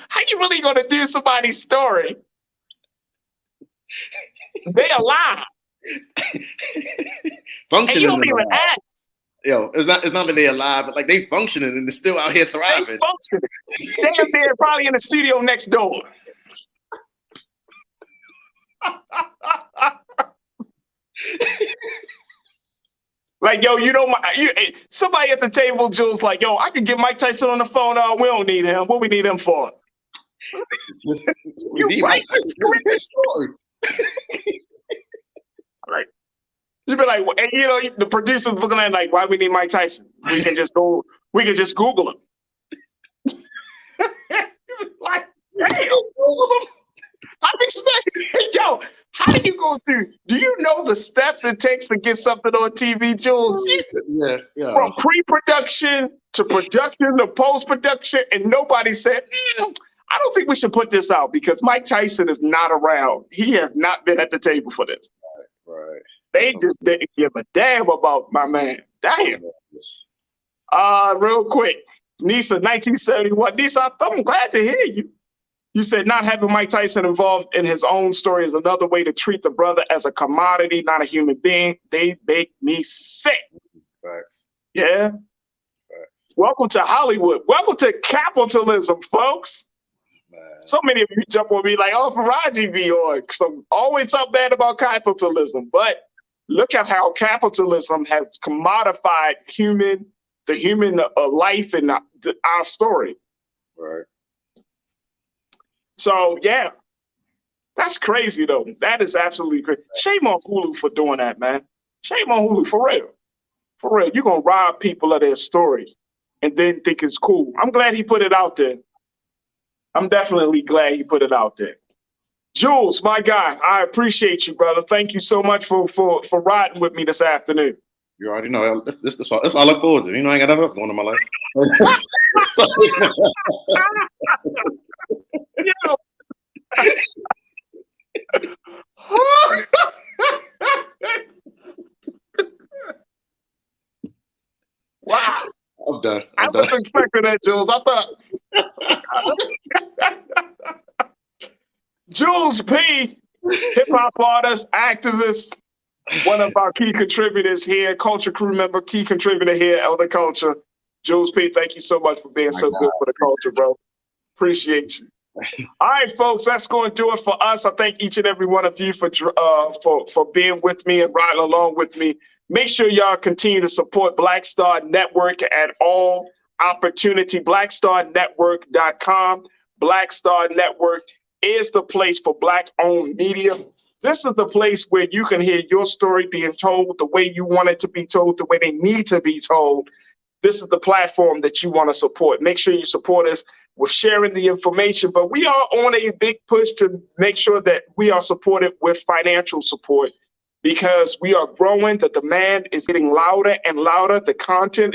how you really gonna do somebody's story? They alive. Functioning. And you don't even ask. It's not that they're alive, but like they functioning and they're still out here thriving. They functioning. They're there probably in the studio next door. Like, somebody at the table, Jules, like, I could get Mike Tyson on the phone. We don't need him. What we need him for? You need Mike Tyson story. Right. You'd be like, and the producer's looking at it like, why we need Mike Tyson? We can just Google him. Like, damn. I be saying, how do you go through? Do you know the steps it takes to get something on TV, Jules? Yeah. From pre-production to production to post-production, and nobody said, I don't think we should put this out because Mike Tyson is not around. He has not been at the table for this. Right. They just didn't give a damn about my man. Damn. Real quick. Nisa, 1971. Nisa, I'm glad to hear you. You said not having Mike Tyson involved in his own story is another way to treat the brother as a commodity, not a human being. They make me sick. Facts. Yeah. Facts. Welcome to Hollywood. Welcome to capitalism, folks. Man. So many of you jump on me like, Farajii be on. So always something bad about capitalism. But look at how capitalism has commodified the human life and our story. Right. So, yeah, that's crazy, though. That is absolutely crazy. Shame on Hulu for doing that, man. Shame on Hulu, for real. For real. You're going to rob people of their stories and then think it's cool. I'm glad he put it out there. I'm definitely glad he put it out there. Jules, my guy, I appreciate you, brother. Thank you so much for riding with me this afternoon. You already know. That's all I look forward to. I ain't got nothing else going on in my life. Wow. I'm done. I was expecting that, Jules. I thought Jules P, hip-hop artist, activist, one of our key contributors here, culture crew member, key contributor here, Elder Culture. Jules P., thank you so much for being so good for the culture, bro. Appreciate you. All right, folks, that's going to do it for us. I thank each and every one of you for being with me and riding along with me. Make sure y'all continue to support Black Star Network at all opportunity. BlackStarNetwork.com. Black Star Network is the place for Black-owned media. This is the place where you can hear your story being told the way you want it to be told, the way they need to be told. This is the platform that you want to support. Make sure you support us with sharing the information, but we are on a big push to make sure that we are supported with financial support because we are growing. The demand is getting louder and louder. The content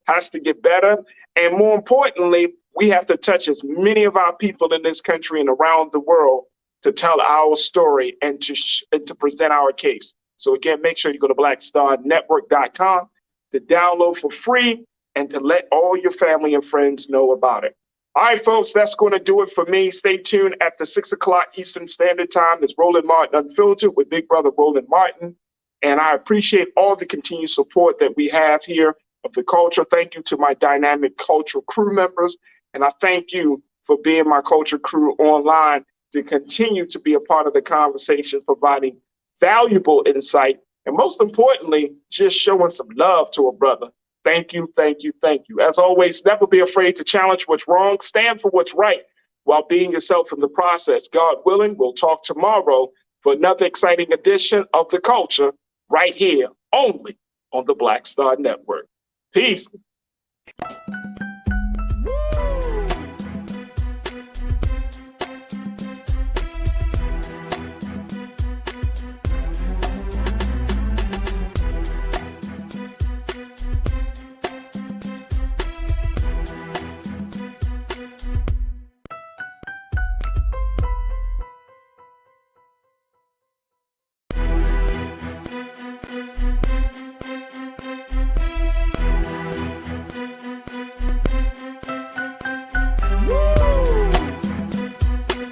has to get better. And more importantly, we have to touch as many of our people in this country and around the world to tell our story and to present our case. So again, make sure you go to BlackStarNetwork.com to download for free and to let all your family and friends know about it. All right, folks, that's going to do it for me. Stay tuned at the 6 o'clock Eastern Standard Time. It's Roland Martin Unfiltered with Big Brother Roland Martin. And I appreciate all the continued support that we have here of the culture. Thank you to my dynamic cultural crew members. And I thank you for being my culture crew online to continue to be a part of the conversation, providing valuable insight, and most importantly, just showing some love to a brother. Thank you, thank you, thank you. As always, never be afraid to challenge what's wrong, stand for what's right while being yourself in the process. God willing, we'll talk tomorrow for another exciting edition of The Culture right here, only on the Black Star Network. Peace.